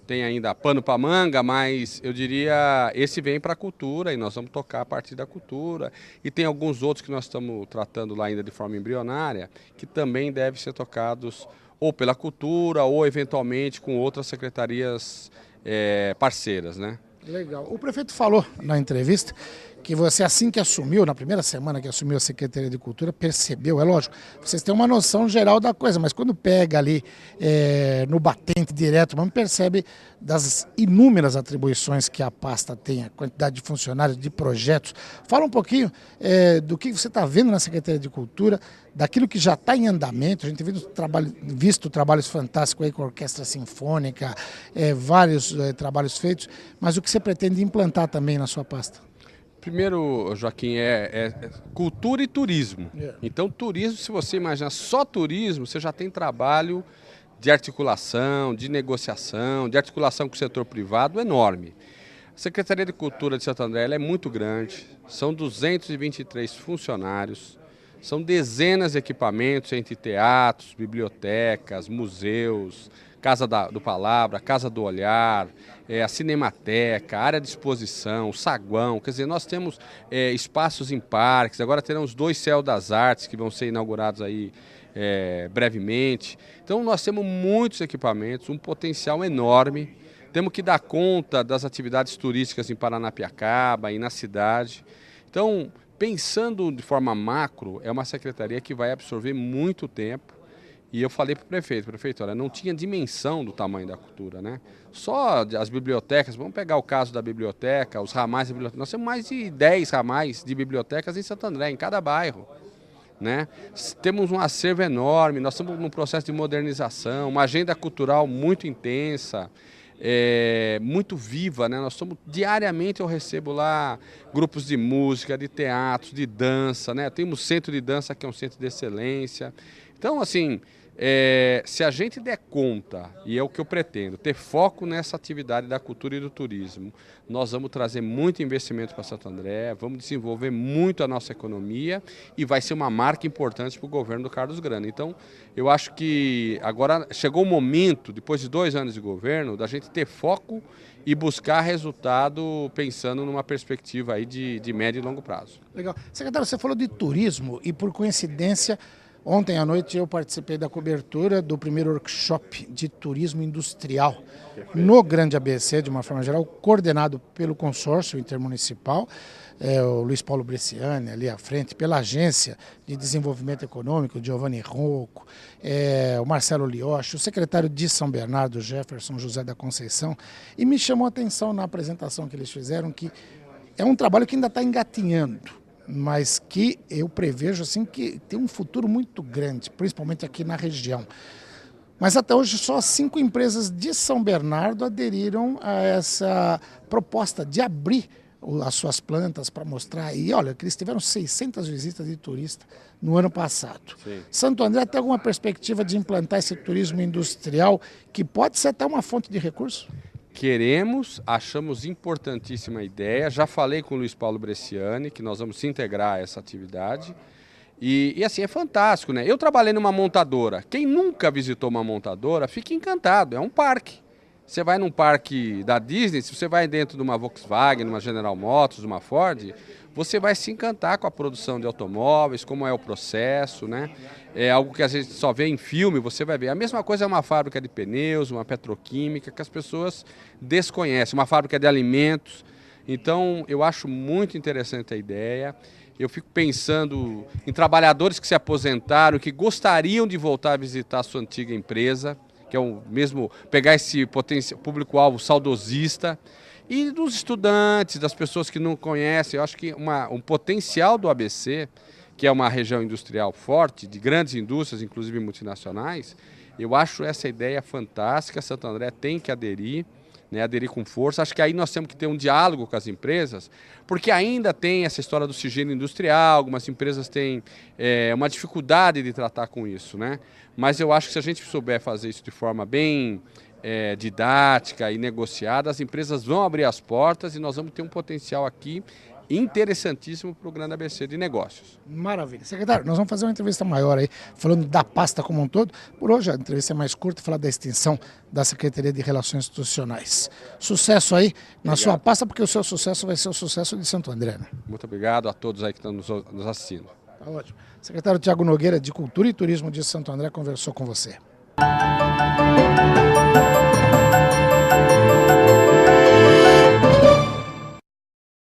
tem ainda pano para manga, mas eu diria esse vem para a cultura e nós vamos tocar a partir da cultura. E tem alguns outros que nós estamos tratando lá ainda de forma embrionária, que também devem ser tocados ou pela cultura ou eventualmente com outras secretarias parceiras, né? Legal. O prefeito falou na entrevista que você, assim que assumiu, na primeira semana que assumiu a Secretaria de Cultura, percebeu, é lógico, vocês têm uma noção geral da coisa, mas quando pega ali no batente direto, não percebe das inúmeras atribuições que a pasta tem, a quantidade de funcionários, de projetos. Fala um pouquinho do que você está vendo na Secretaria de Cultura, daquilo que já está em andamento. A gente tem visto trabalhos fantásticos aí com a Orquestra Sinfônica, vários trabalhos feitos, mas o que você pretende implantar também na sua pasta? Primeiro, Joaquim, cultura e turismo. Então, turismo, se você imaginar só turismo, você já tem trabalho de articulação, de negociação, de articulação com o setor privado enorme. A Secretaria de Cultura de Santo André é muito grande, são 223 funcionários, são dezenas de equipamentos entre teatros, bibliotecas, museus, Casa do Palavra, Casa do Olhar, a Cinemateca, a área de exposição, o saguão. Quer dizer, nós temos espaços em parques, agora teremos 2 Céu das Artes que vão ser inaugurados aí brevemente. Então nós temos muitos equipamentos, um potencial enorme. Temos que dar conta das atividades turísticas em Paranapiacaba e na cidade. Então, pensando de forma macro, é uma secretaria que vai absorver muito tempo. E eu falei para o prefeito, olha, não tinha dimensão do tamanho da cultura, né? Só as bibliotecas, vamos pegar o caso da biblioteca, os ramais da biblioteca. Nós temos mais de 10 ramais de bibliotecas em Santo André, em cada bairro, né? Temos um acervo enorme, nós estamos num processo de modernização, uma agenda cultural muito intensa, muito viva, né? Diariamente eu recebo lá grupos de música, de teatro, de dança, né? Temos centro de dança que é um centro de excelência. Então, assim, se a gente der conta, e é o que eu pretendo, ter foco nessa atividade da cultura e do turismo, nós vamos trazer muito investimento para Santo André, vamos desenvolver muito a nossa economia e vai ser uma marca importante para o governo do Carlos Grana. Então, eu acho que agora chegou o momento, depois de 2 anos de governo, da gente ter foco e buscar resultado pensando numa perspectiva aí de médio e longo prazo. Legal. Secretário, você falou de turismo e, por coincidência, ontem à noite eu participei da cobertura do primeiro workshop de turismo industrial no Grande ABC, de uma forma geral, coordenado pelo consórcio intermunicipal, o Luiz Paulo Bresciani ali à frente, pela Agência de Desenvolvimento Econômico, Giovanni Rocco, o Marcelo Lioche, o secretário de São Bernardo, Jefferson José da Conceição, e me chamou a atenção na apresentação que eles fizeram que é um trabalho que ainda está engatinhando. mas que eu prevejo assim que tem um futuro muito grande, principalmente aqui na região. Mas até hoje só 5 empresas de São Bernardo aderiram a essa proposta de abrir as suas plantas para mostrar. E olha, que eles tiveram 600 visitas de turista no ano passado. Sim. Santo André tem alguma perspectiva de implantar esse turismo industrial que pode ser até uma fonte de recurso? Queremos, achamos importantíssima a ideia. Já falei com o Luiz Paulo Bresciani que nós vamos se integrar a essa atividade. E assim, é fantástico, né? Eu trabalhei numa montadora. Quem nunca visitou uma montadora, fica encantado. É um parque. Você vai num parque da Disney, se você vai dentro de uma Volkswagen, numa General Motors, uma Ford, você vai se encantar com a produção de automóveis, como é o processo, né? É algo que a gente só vê em filme, você vai ver. A mesma coisa é uma fábrica de pneus, uma petroquímica, que as pessoas desconhecem, uma fábrica de alimentos. Então, eu acho muito interessante a ideia. Eu fico pensando em trabalhadores que se aposentaram, que gostariam de voltar a visitar a sua antiga empresa, que é o mesmo, pegar esse público-alvo saudosista, e dos estudantes, das pessoas que não conhecem. Eu acho que um potencial do ABC, que é uma região industrial forte, de grandes indústrias, inclusive multinacionais, eu acho essa ideia fantástica. Santo André tem que aderir, né, aderir com força. Acho que aí nós temos que ter um diálogo com as empresas, porque ainda tem essa história do sigilo industrial, algumas empresas têm uma dificuldade de tratar com isso, né? Mas eu acho que se a gente souber fazer isso de forma bem didática e negociada, as empresas vão abrir as portas e nós vamos ter um potencial aqui interessantíssimo para o Grande ABC de negócios. Maravilha. Secretário, nós vamos fazer uma entrevista maior aí, falando da pasta como um todo. Por hoje a entrevista é mais curta, falar da extinção da Secretaria de Relações Institucionais. Sucesso aí na sua pasta, porque o seu sucesso vai ser o sucesso de Santo André, né? Muito obrigado a todos aí que estão nos assistindo. Tá ótimo. Secretário Tiago Nogueira, de Cultura e Turismo de Santo André, conversou com você.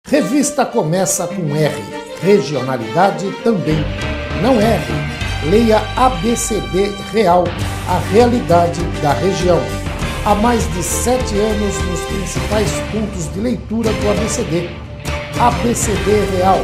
Revista começa com R. Regionalidade também. Não erre. Leia ABCD Real, a realidade da região. Há mais de 7 anos nos principais pontos de leitura do ABCD. ABCD Real.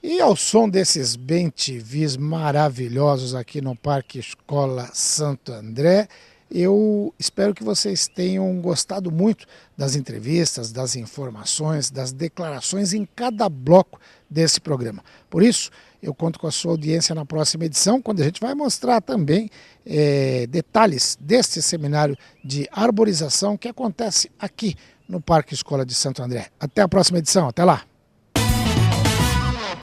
E ao som desses bem-TVs maravilhosos aqui no Parque Escola Santo André, eu espero que vocês tenham gostado muito das entrevistas, das informações, das declarações em cada bloco desse programa. Por isso, eu conto com a sua audiência na próxima edição, quando a gente vai mostrar também detalhes deste seminário de arborização que acontece aqui no Parque Escola de Santo André. Até a próxima edição, até lá!